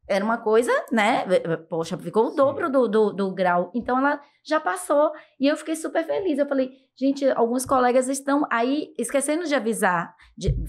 era uma coisa, né? Poxa, ficou o dobro do grau. Então, ela já passou e eu fiquei super feliz. Eu falei, Gente, alguns colegas estão aí esquecendo de avisar,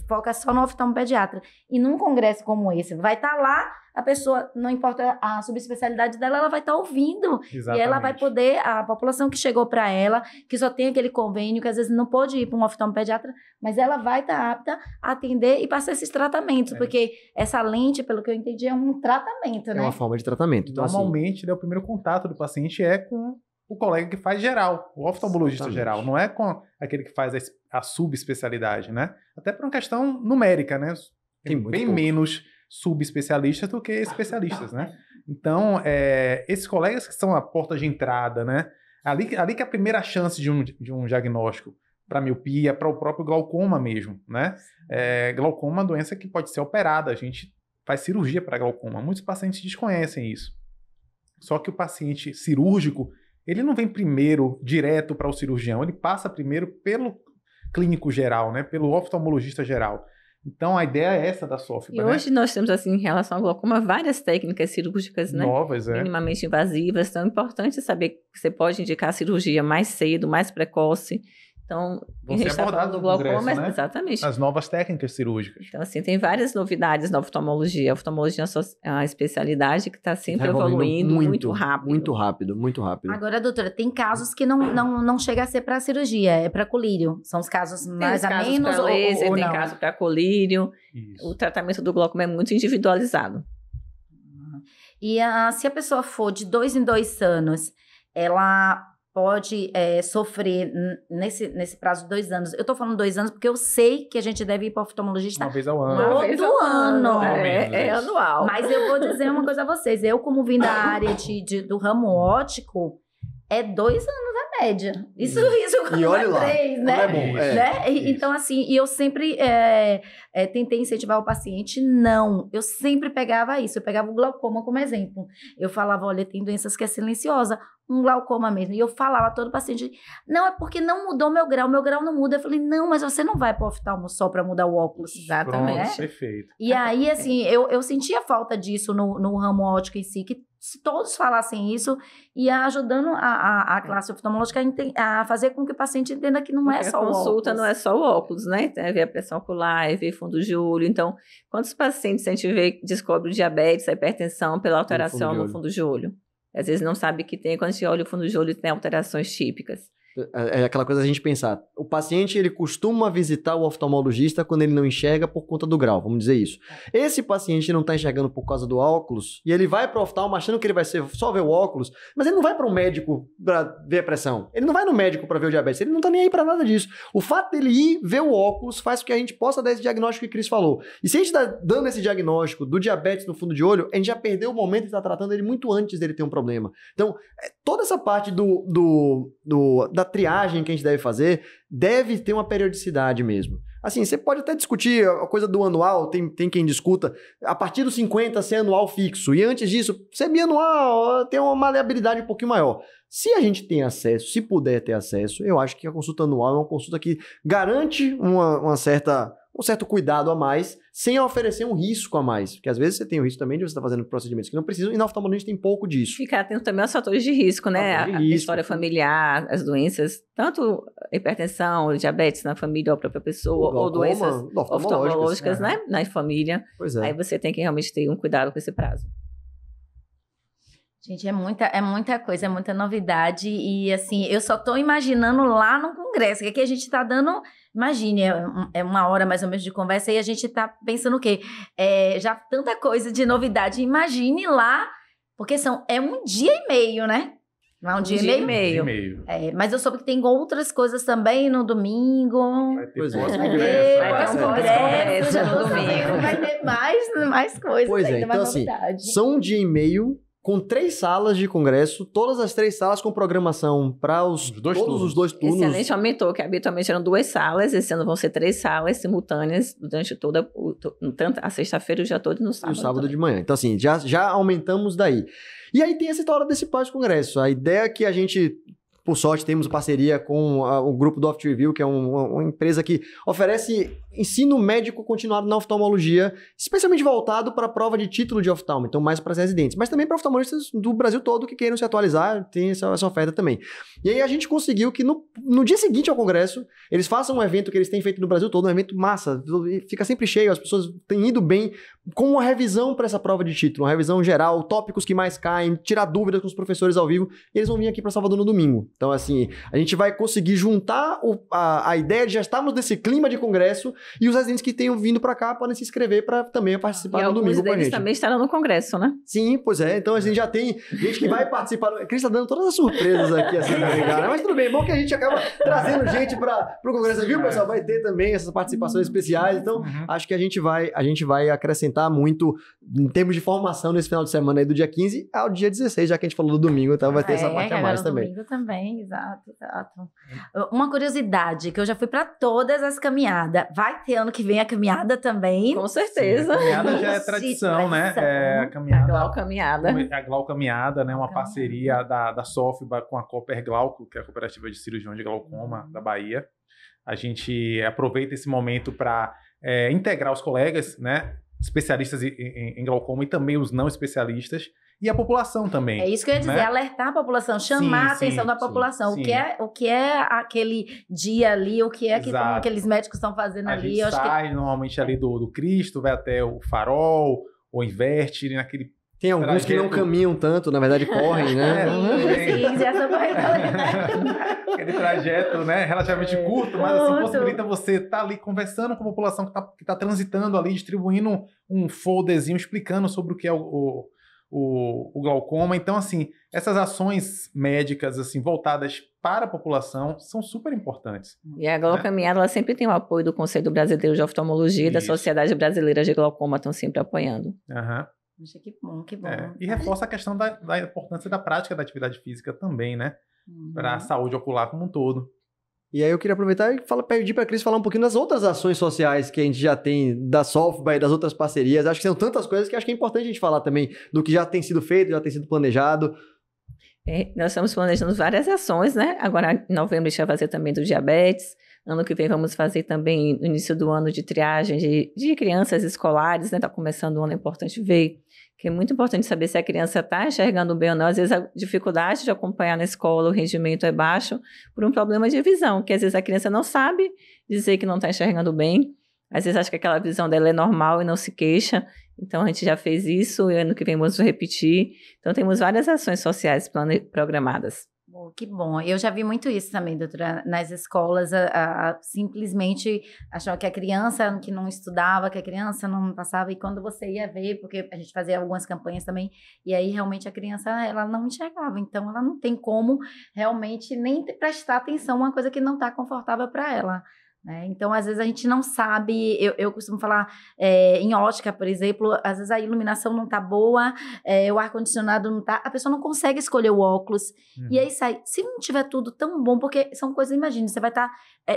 foca só no oftalmopediatra. E num congresso como esse, vai estar lá, a pessoa, não importa a subespecialidade dela, ela vai estar ouvindo. Exatamente. E ela vai poder, a população que chegou para ela, que só tem aquele convênio, que às vezes não pode ir para um oftalmopediatra, mas ela vai estar apta a atender e passar esses tratamentos, porque essa lente, pelo que eu entendi, é um tratamento, né? É uma forma de tratamento. Então, Normalmente, o primeiro contato do paciente é com o colega que faz geral, o oftalmologista Exatamente. geral, não é com aquele que faz a subespecialidade, né? Até por uma questão numérica, né? Tem muito bem poucos. menos subespecialistas do que especialistas, né? Então, esses colegas que são a porta de entrada, né? Ali que é a primeira chance de um diagnóstico para miopia, para o próprio glaucoma mesmo, né? Glaucoma é uma doença que pode ser operada, a gente faz cirurgia para glaucoma. Muitos pacientes desconhecem isso. Só que o paciente cirúrgico, ele não vem primeiro direto para o cirurgião, ele passa primeiro pelo clínico geral, né? Pelo oftalmologista geral. Então, a ideia é essa da SOFIBA, E hoje nós temos, assim, em relação ao glaucoma, várias técnicas cirúrgicas, né? Novas, Minimamente invasivas. Então, é importante saber que você pode indicar a cirurgia mais cedo, mais precoce. Então, Vão a gente ser está falando abordadas do no glaucoma, congresso, né? exatamente. As novas técnicas cirúrgicas. Então, assim, tem várias novidades na oftalmologia. A oftalmologia é uma especialidade que está sempre evoluindo muito rápido. Muito rápido, muito rápido. Agora, doutora, tem casos que não chega a ser para cirurgia, é para colírio. São os casos mais a menos ou laser, ou tem não? caso para colírio. Isso. O tratamento do glaucoma é muito individualizado. E se a pessoa for de 2 em 2 anos, ela pode sofrer nesse prazo de 2 anos. Eu tô falando 2 anos porque eu sei que a gente deve ir para o oftalmologista Uma vez ao ano. Todo Uma vez ao ano. É anual. Mas eu vou dizer uma coisa a vocês. Eu, como vim da área do ramo óptico, é 2 anos a média. Isso quando E olha é lá, 3, não né? é bom. Né? Isso. Então, assim, e eu sempre tentei incentivar o paciente, não. Eu sempre pegava isso, eu pegava o glaucoma como exemplo. Eu falava, olha, tem doenças que é silenciosa, um glaucoma mesmo. E eu falava a todo paciente, não, é porque não mudou meu grau não muda. Eu falei, não, mas você não vai para o oftalmo só para mudar o óculos. Exatamente. Pronto, perfeito. E aí, assim, eu sentia falta disso no ramo óptico em si, que se todos falassem isso, ia ajudando a classe oftalmológica a fazer com que o paciente entenda que não é Porque só a o consulta óculos. não é só o óculos, né? Tem a ver a pressão ocular, ver fundo de olho. Então, quantos pacientes a gente descobre diabetes, a hipertensão pela alteração no fundo de olho? Às vezes não sabe que tem, quando a gente olha o fundo de olho, tem alterações típicas. É aquela coisa da gente pensar. O paciente, ele costuma visitar o oftalmologista quando ele não enxerga por conta do grau, vamos dizer isso. Esse paciente não está enxergando por causa do óculos, e ele vai para o oftalmo achando que ele vai só ver o óculos, mas ele não vai para um médico para ver a pressão. Ele não vai no médico para ver o diabetes, ele não está nem aí para nada disso. O fato dele ir ver o óculos faz com que a gente possa dar esse diagnóstico que o Cris falou. E se a gente está dando esse diagnóstico do diabetes no fundo de olho, a gente já perdeu o momento de estar tratando ele muito antes dele ter um problema. Então, toda essa parte da triagem que a gente deve fazer deve ter uma periodicidade mesmo. Assim, você pode até discutir a coisa do anual, tem quem discuta, a partir dos 50 ser anual fixo, e antes disso, ser bianual, tem uma maleabilidade um pouquinho maior. Se a gente tem acesso, se puder ter acesso, eu acho que a consulta anual é uma consulta que garante um certo cuidado a mais, sem oferecer um risco a mais. Porque às vezes você tem o risco também de você estar fazendo procedimentos que não precisam, e na oftalmologia tem pouco disso. Ficar atento também aos fatores de risco, né? Fatores de A risco. história familiar, as doenças, tanto hipertensão, diabetes na família ou a própria pessoa, ou doenças oftalmológicas, né? Na família. Pois é. Aí você tem que realmente ter um cuidado com esse prazo. Gente, é muita coisa, é muita novidade. E, assim, eu só tô imaginando lá no congresso, que aqui a gente tá dando... Imagine, é 1 hora mais ou menos de conversa e a gente tá pensando o quê? Já tanta coisa de novidade. Imagine lá, porque é 1 dia e meio, né? Não é 1 dia e meio? Mas eu soube que tem outras coisas também no domingo. Vai ter Pois é. pós-congresso. Vai ter um pós-congresso, pós-congresso no domingo. Vai ter mais coisas Pois é, ainda, então mais assim, novidade. são 1 dia e meio, com 3 salas de congresso, todas as 3 salas com programação para todos os 2 turnos. Esse ano a gente aumentou, que habitualmente eram 2 salas, esse ano vão ser 3 salas simultâneas durante tanto a sexta-feira, o dia todo e no E sábado. o sábado também. de manhã. Então, assim, já aumentamos daí. E aí tem essa história desse pós-congresso. A ideia é que a gente, por sorte, temos parceria com o grupo do Oft Review, que é uma empresa que oferece ensino médico continuado na oftalmologia, especialmente voltado para a prova de título de oftalmo, então mais para as residentes, mas também para oftalmologistas do Brasil todo que queiram se atualizar, tem essa oferta também. E aí a gente conseguiu que no dia seguinte ao congresso, eles façam um evento que eles têm feito no Brasil todo, um evento massa, fica sempre cheio, as pessoas têm ido bem, com uma revisão para essa prova de título, uma revisão geral, tópicos que mais caem, tirar dúvidas com os professores ao vivo, e eles vão vir aqui para Salvador no domingo. Então, assim, a gente vai conseguir juntar a ideia de já estarmos nesse clima de congresso e os residentes que tenham vindo para cá podem se inscrever para também participar no domingo com a gente. Eles também estarão no congresso, né? Sim, pois é. Então, a gente já tem gente que vai participar. A Cris tá dando todas as surpresas aqui, assim, cara. Mas tudo bem, bom que a gente acaba trazendo gente para o congresso, viu, pessoal? Vai ter também essas participações especiais. Então, acho que a gente vai acrescentar muito em termos de formação nesse final de semana aí do dia 15 ao dia 16, já que a gente falou do domingo, então vai ter essa parte a mais também. Domingo também, exato. Uma curiosidade, que eu já fui para todas as caminhadas. Vai ter ano que vem a caminhada também? Com certeza. Sim, a caminhada já é tradição, né? É a caminhada. A Glaucaminhada. A Glaucaminhada, né? Uma parceria da Sofba com a Cooper Glauco, que é a Cooperativa de Cirurgiões de Glaucoma da Bahia. A gente aproveita esse momento para integrar os colegas, né? Especialistas em glaucoma e também os não especialistas. E a população também. É isso que eu ia dizer, né? Alertar a população, chamar a atenção da população. Sim. O que é aquele dia ali, o que é que aqueles médicos estão fazendo ali. A gente sai normalmente ali do Cristo, vai até o Farol, ou inverte naquele. Tem alguns trajeto que não caminham tanto, na verdade correm, né? Aquele trajeto, né, relativamente curto, mas assim, possibilita você estar ali conversando com a população que tá transitando ali, distribuindo um folderzinho explicando sobre o que é o glaucoma. Então, assim, essas ações médicas assim voltadas para a população são super importantes. E a Glaucaminhada, ela sempre tem o apoio do Conselho Brasileiro de Oftalmologia e da Sociedade Brasileira de Glaucoma, estão sempre apoiando. Que bom, que bom. E reforça a questão da importância da prática da atividade física também, né? Para a saúde ocular como um todo. E aí eu queria aproveitar e pedir para a Cris falar um pouquinho das outras ações sociais que a gente já tem da Sofba e das outras parcerias. Acho que são tantas coisas que acho que é importante a gente falar também do que já tem sido feito, já tem sido planejado. Nós estamos planejando várias ações, né? Agora, em novembro, a gente vai fazer também do diabetes. Ano que vem vamos fazer também, no início do ano, de triagem de crianças escolares, né? Está começando o ano, é importante ver, que é muito importante saber se a criança está enxergando bem ou não. Às vezes a dificuldade de acompanhar na escola, o rendimento é baixo por um problema de visão, que às vezes a criança não sabe dizer que não está enxergando bem, às vezes acha que aquela visão dela é normal e não se queixa. Então a gente já fez isso e ano que vem vamos repetir. Então temos várias ações sociais programadas. Que bom. Eu já vi muito isso também, doutora, nas escolas, simplesmente achava que a criança que não estudava, que a criança não passava, e quando você ia ver, porque a gente fazia algumas campanhas também, e aí realmente a criança, ela não enxergava, então ela não tem como realmente nem prestar atenção a uma coisa que não está confortável para ela. Então, às vezes a gente não sabe, eu costumo falar em ótica, por exemplo, às vezes a iluminação não tá boa, o ar-condicionado não tá, a pessoa não consegue escolher o óculos, e aí sai, se não tiver tudo tão bom, porque são coisas, imagina, você vai estar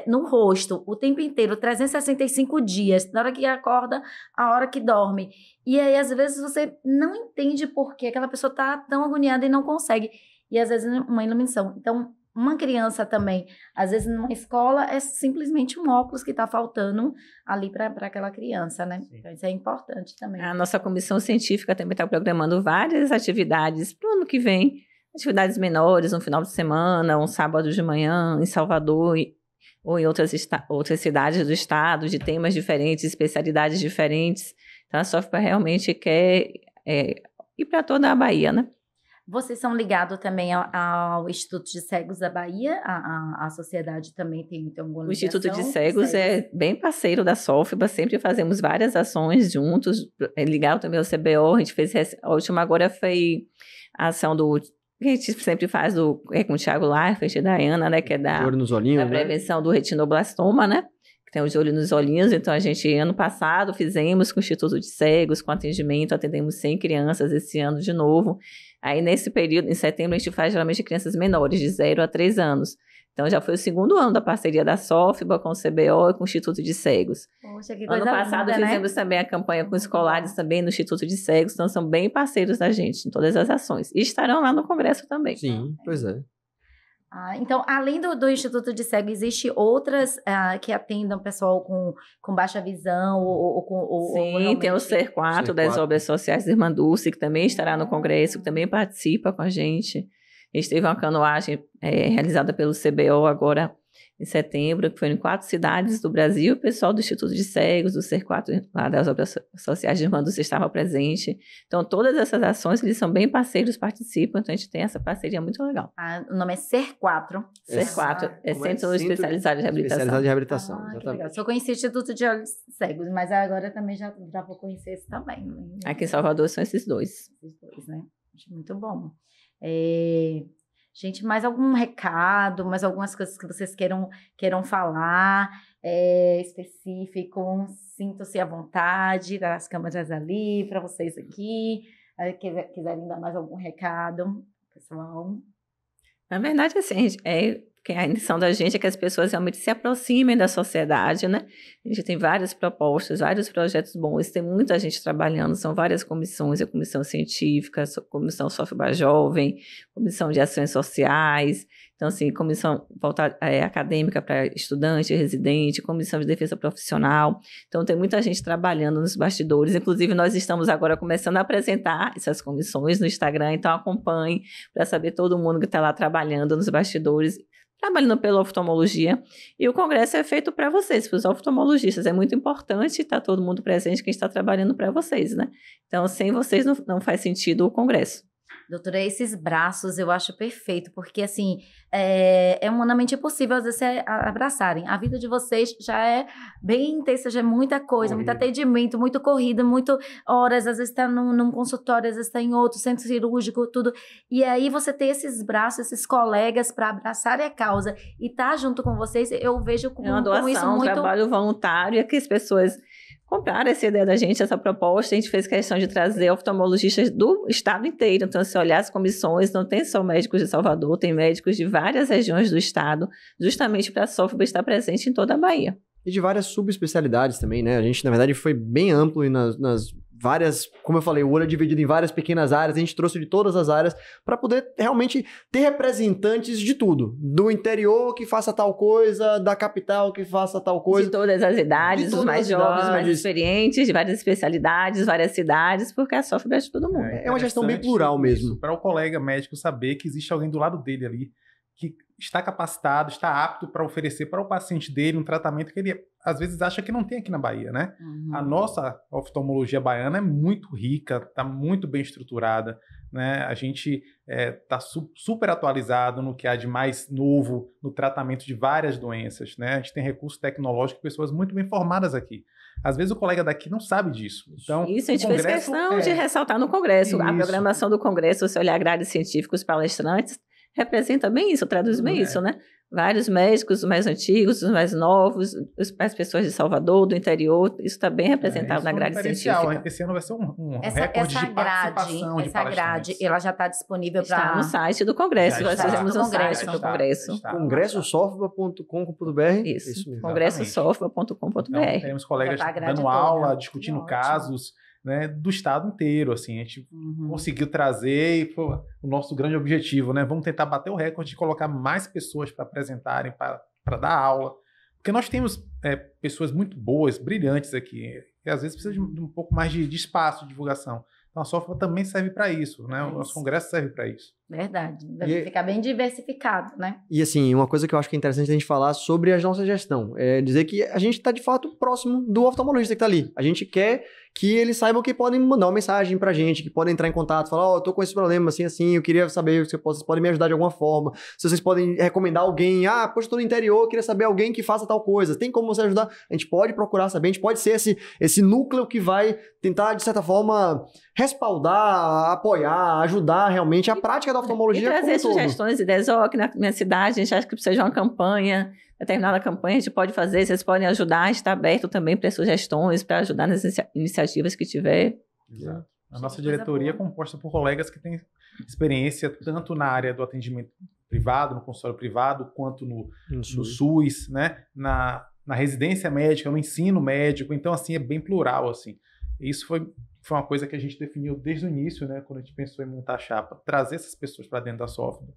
no rosto o tempo inteiro, 365 dias, da hora que acorda, a hora que dorme, e aí às vezes você não entende por que aquela pessoa tá tão agoniada e não consegue, e às vezes uma iluminação, então uma criança também, às vezes numa escola, é simplesmente um óculos que está faltando ali para aquela criança, né? Sim. Então isso é importante também. A nossa comissão científica também está programando várias atividades para o ano que vem, atividades menores, um final de semana, um sábado de manhã, em Salvador, ou em outras cidades do estado, de temas diferentes, especialidades diferentes. Então a Sofba realmente quer ir para toda a Bahia, né? Vocês são ligados também ao Instituto de Cegos da Bahia? A sociedade também tem alguma ligação? O Instituto de Cegos é bem parceiro da Sofba, sempre fazemos várias ações juntos, ligado também ao CBO, a gente fez, a última agora foi a ação que a gente sempre faz com o Thiago Leifert e da Ana, né, que é da prevenção do retinoblastoma, né? Que tem o de olho nos olhinhos, então a gente, ano passado, fizemos com o Instituto de Cegos, com atendimento, atendemos 100 crianças esse ano de novo. Aí, nesse período, em setembro, a gente faz geralmente crianças menores, de 0 a 3 anos. Então, já foi o segundo ano da parceria da Sofba com o CBO e com o Instituto de Cegos. Poxa, que coisa ano passado, linda, fizemos também a campanha com escolares também no Instituto de Cegos, então são bem parceiros da gente em todas as ações. E estarão lá no congresso também. Sim, pois é. Então, além do Instituto de Cego, existe outras que atendam pessoal com baixa visão Sim, tem o CER4 das obras sociais da Irmã Dulce, que também estará no congresso, que também participa com a gente. A gente teve uma canoagem realizada pelo CBO agora em setembro, que foi em 4 cidades do Brasil. O pessoal do Instituto de Cegos, do CER4, lá das obras sociais de Irmã Dulce, estava presente. Então, todas essas ações, eles são bem parceiros, participam, então a gente tem essa parceria muito legal. O nome é CER4. CER4, Centro Especializado de Reabilitação. Especializado de Reabilitação, exatamente. Eu conheci o Instituto de Olhos Cegos, mas agora também já vou conhecer esse também. Aqui em Salvador são esses dois. Esses dois, né? Acho muito bom. Gente, mais algum recado, mais algumas coisas que vocês queiram falar, específico? Sintam-se à vontade, das câmeras ali, para vocês aqui. Quiserem dar mais algum recado, pessoal? Na verdade, assim, a intenção da gente é que as pessoas realmente se aproximem da sociedade, né? A gente tem várias propostas, vários projetos bons, tem muita gente trabalhando, são várias comissões, a comissão científica, a comissão Sofba Jovem, comissão de ações sociais, então, assim, comissão voltada acadêmica para estudante, residente, comissão de defesa profissional. Então, tem muita gente trabalhando nos bastidores. Inclusive, nós estamos agora começando a apresentar essas comissões no Instagram, então acompanhe para saber todo mundo que está lá trabalhando nos bastidores, trabalhando pela oftalmologia. E o congresso é feito para vocês, para os oftalmologistas. É muito importante estar todo mundo presente, quem está trabalhando para vocês, né? Então, sem vocês não faz sentido o congresso. Doutora, esses braços eu acho perfeito, porque assim, é humanamente impossível às vezes abraçarem. A vida de vocês já é bem intensa, já é muita coisa, muito atendimento, muito corrida, muito horas, às vezes está num consultório, às vezes está em outro, centro cirúrgico, tudo. E aí você ter esses braços, esses colegas para abraçarem a causa e estar junto com vocês, eu vejo como, uma doação, como isso muito... um trabalho voluntário, é que as pessoas compraram essa ideia da gente, essa proposta. A gente fez questão de trazer oftalmologistas do estado inteiro. Então, se olhar as comissões, não tem só médicos de Salvador, tem médicos de várias regiões do estado, justamente para a Sofba estar presente em toda a Bahia. E de várias subespecialidades também, né? A gente, na verdade, foi bem amplo e nas várias, como eu falei, o olho é dividido em várias pequenas áreas, a gente trouxe de todas as áreas para poder realmente ter representantes de tudo. Do interior que faça tal coisa, da capital que faça tal coisa. De todas as idades, os mais jovens, os mais experientes, de várias especialidades, várias cidades, porque a Sofba é de todo mundo. É uma gestão bem plural mesmo. Para o colega médico saber que existe alguém do lado dele ali que está capacitado, está apto para oferecer para o paciente dele um tratamento que ele, às vezes, acha que não tem aqui na Bahia, né? Uhum. A nossa oftalmologia baiana é muito rica, está muito bem estruturada, né? A gente está super atualizado no que há de mais novo no tratamento de várias doenças, né? A gente tem recurso tecnológico e pessoas muito bem formadas aqui. Às vezes o colega daqui não sabe disso. Então, isso a gente fez questão de ressaltar no congresso. Isso. A programação do congresso, se olhar grades científicos, palestrantes, representa bem isso, traduz bem isso, né? Vários médicos, os mais antigos, os mais novos, as pessoas de Salvador, do interior, isso está bem representado na grade científica. Esse ano vai ser um recorde de participação. Essa grade, ela já está disponível para... Está no site do Congresso, nós fizemos um site do Congresso. congressosofba.com.br. Isso, congressosofba.com.br. Então, temos colegas dando aula, discutindo casos, né, do estado inteiro, assim, a gente conseguiu trazer e foi o nosso grande objetivo, né, vamos tentar bater o recorde de colocar mais pessoas para apresentarem, para dar aula, porque nós temos pessoas muito boas, brilhantes aqui, e às vezes precisa de um pouco mais de espaço de divulgação. Então a Sofba também serve para isso, né? O nosso congresso serve para isso. Verdade, deve ficar bem diversificado, né? E assim, uma coisa que eu acho que é interessante a gente falar sobre a nossa gestão, é dizer que a gente está de fato próximo do oftalmologista que está ali. A gente quer que eles saibam que podem mandar uma mensagem pra gente, que podem entrar em contato, falar, eu tô com esse problema, assim, eu queria saber se vocês podem me ajudar de alguma forma, se vocês podem recomendar alguém, poxa, eu tô no interior, eu queria saber alguém que faça tal coisa, tem como você ajudar? A gente pode procurar saber, a gente pode ser esse núcleo que vai tentar, de certa forma, respaldar, apoiar, ajudar realmente a prática da oftalmologia. E trazer sugestões, ideias, aqui na minha cidade, a gente acha que precisa de uma campanha, determinada campanha a gente pode fazer, vocês podem ajudar, a gente está aberto também para sugestões, para ajudar nas iniciativas que tiver. Exato. A nossa diretoria é composta por colegas que têm experiência tanto na área do atendimento privado, no consultório privado, quanto no SUS, né? Na residência médica, no ensino médico, então assim, é bem plural, assim. Isso foi uma coisa que a gente definiu desde o início, né? Quando a gente pensou em montar a chapa, trazer essas pessoas para dentro da Sofba.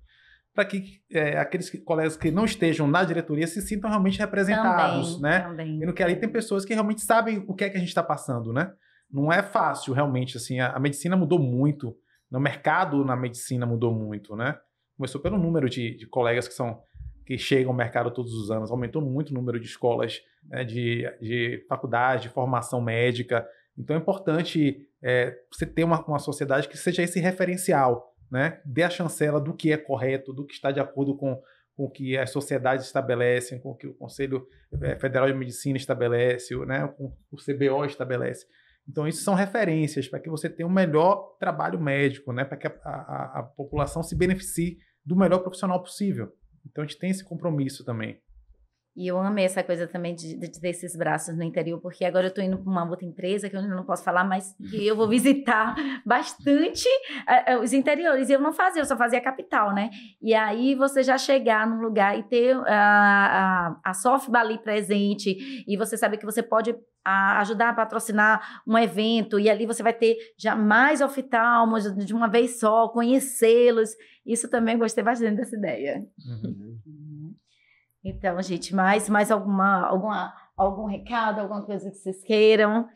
para que aqueles colegas que não estejam na diretoria se sintam realmente representados, né? Também. E no que ali tem pessoas que realmente sabem o que é que a gente está passando, né? Não é fácil, realmente, assim, a medicina mudou muito, o mercado na medicina mudou muito, né? Começou pelo número de colegas que chegam ao mercado todos os anos, aumentou muito o número de escolas, né, de faculdade, de formação médica. Então é importante você ter uma sociedade que seja esse referencial, né? Dê a chancela do que é correto, do que está de acordo com o que as sociedades estabelecem, com o que o Conselho Federal de Medicina estabelece, né? Com o CBO estabelece. Então, isso são referências para que você tenha um melhor trabalho médico, né? Para que a população se beneficie do melhor profissional possível. Então, a gente tem esse compromisso também. E eu amei essa coisa também de ter esses braços no interior, porque agora eu estou indo para uma outra empresa que eu não posso falar, mas que eu vou visitar bastante os interiores. E eu não fazia, eu só fazia a capital, né? E aí você já chegar num lugar e ter a SOFBA ali presente, e você sabe que você pode ajudar a patrocinar um evento, e ali você vai ter já mais oftalmos de uma vez só, conhecê-los. Isso também gostei bastante dessa ideia. Então, gente, mais algum recado, alguma coisa que vocês queiram?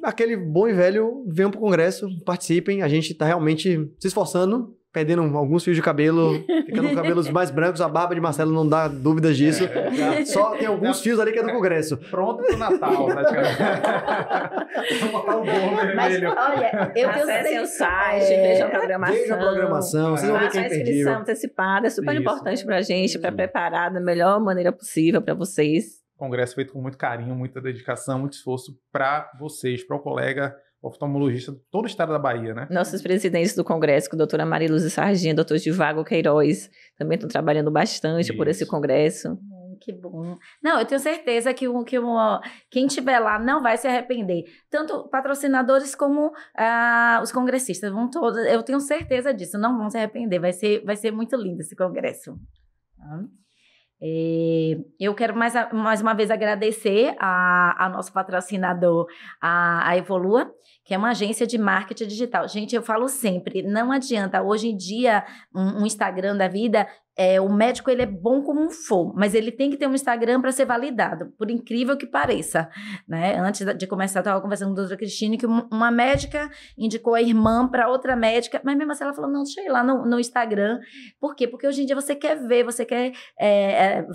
Aquele bom e velho, venham pro congresso, participem, a gente tá realmente se esforçando, perdendo alguns fios de cabelo, ficando com cabelos mais brancos, a barba de Marcelo não dá dúvidas disso, só tem alguns fios ali que é do congresso. Pronto pro Natal, praticamente. Vou botar um bom vermelho. Mas, olha, eu acessem o site, vejam a programação. Vejam a programação, vocês vão ver quem é inscrição imperdível. antecipada, é super Isso. importante pra gente, para preparar da melhor maneira possível para vocês. Congresso feito com muito carinho, muita dedicação, muito esforço para vocês, para o colega oftalmologista de todo o estado da Bahia, né? Nossos presidentes do congresso, com a doutora Mariluz Sardinha, doutor Divago Queiroz, também estão trabalhando bastante por esse congresso. Que bom. Não, eu tenho certeza que quem estiver lá não vai se arrepender. Tanto patrocinadores como os congressistas vão todos. Eu tenho certeza disso, não vão se arrepender. Vai ser muito lindo esse congresso. Tá? Eu quero mais uma vez agradecer a nosso patrocinador, a Evolua, que é uma agência de marketing digital. Gente, eu falo sempre, não adianta. Hoje em dia, um Instagram da vida, o médico ele é bom como for, mas ele tem que ter um Instagram para ser validado, por incrível que pareça, né? Antes de começar, eu estava conversando com a doutora Cristine, que uma médica indicou a irmã para outra médica, mas mesmo assim ela falou, não, deixa eu ir lá no Instagram. Por quê? Porque hoje em dia você quer ver, você quer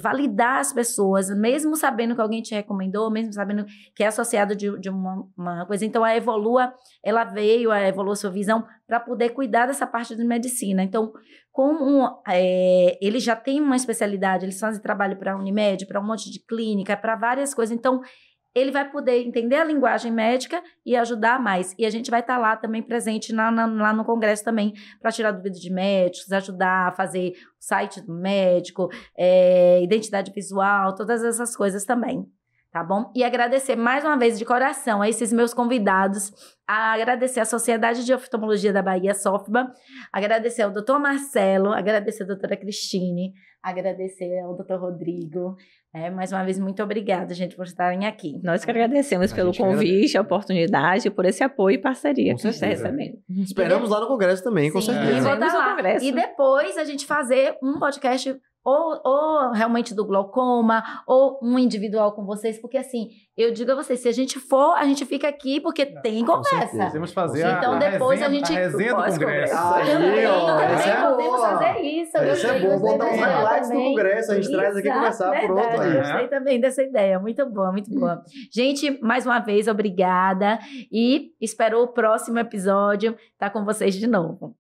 validar as pessoas, mesmo sabendo que alguém te recomendou, mesmo sabendo que é associado de uma coisa. Então, a Evolua, ela veio, a Evolua Sua Visão, para poder cuidar dessa parte de medicina. Então, como eles já têm uma especialidade, eles fazem trabalho para a Unimed, para um monte de clínica, para várias coisas. Então, ele vai poder entender a linguagem médica e ajudar mais. E a gente vai estar lá também presente lá no congresso também, para tirar dúvidas de médicos, ajudar a fazer o site do médico, identidade visual, todas essas coisas também. Tá bom? E agradecer mais uma vez de coração a esses meus convidados, agradecer à Sociedade de Oftalmologia da Bahia, SOFBA, agradecer ao doutor Marcelo, agradecer à doutora Cristine, agradecer ao doutor Rodrigo. Mais uma vez, muito obrigada, gente, por estarem aqui. Nós que agradecemos pelo convite, a oportunidade, por esse apoio e parceria que a gente está recebendo. Esperamos lá no congresso também, com certeza. E vou estar lá. Congresso. E depois a gente fazer um podcast ou realmente do glaucoma, ou um individual com vocês, porque assim, eu digo a vocês, se a gente for, a gente fica aqui porque tem conversa. Temos que fazer então, depois resenha, a gente... a resenha do congresso. Também podemos fazer isso. Isso é bom, botar os highlights do congresso, a gente traz aqui e conversar por outro. Eu gostei também dessa ideia, muito boa, muito boa. Gente, mais uma vez, obrigada, e espero o próximo episódio estar com vocês de novo.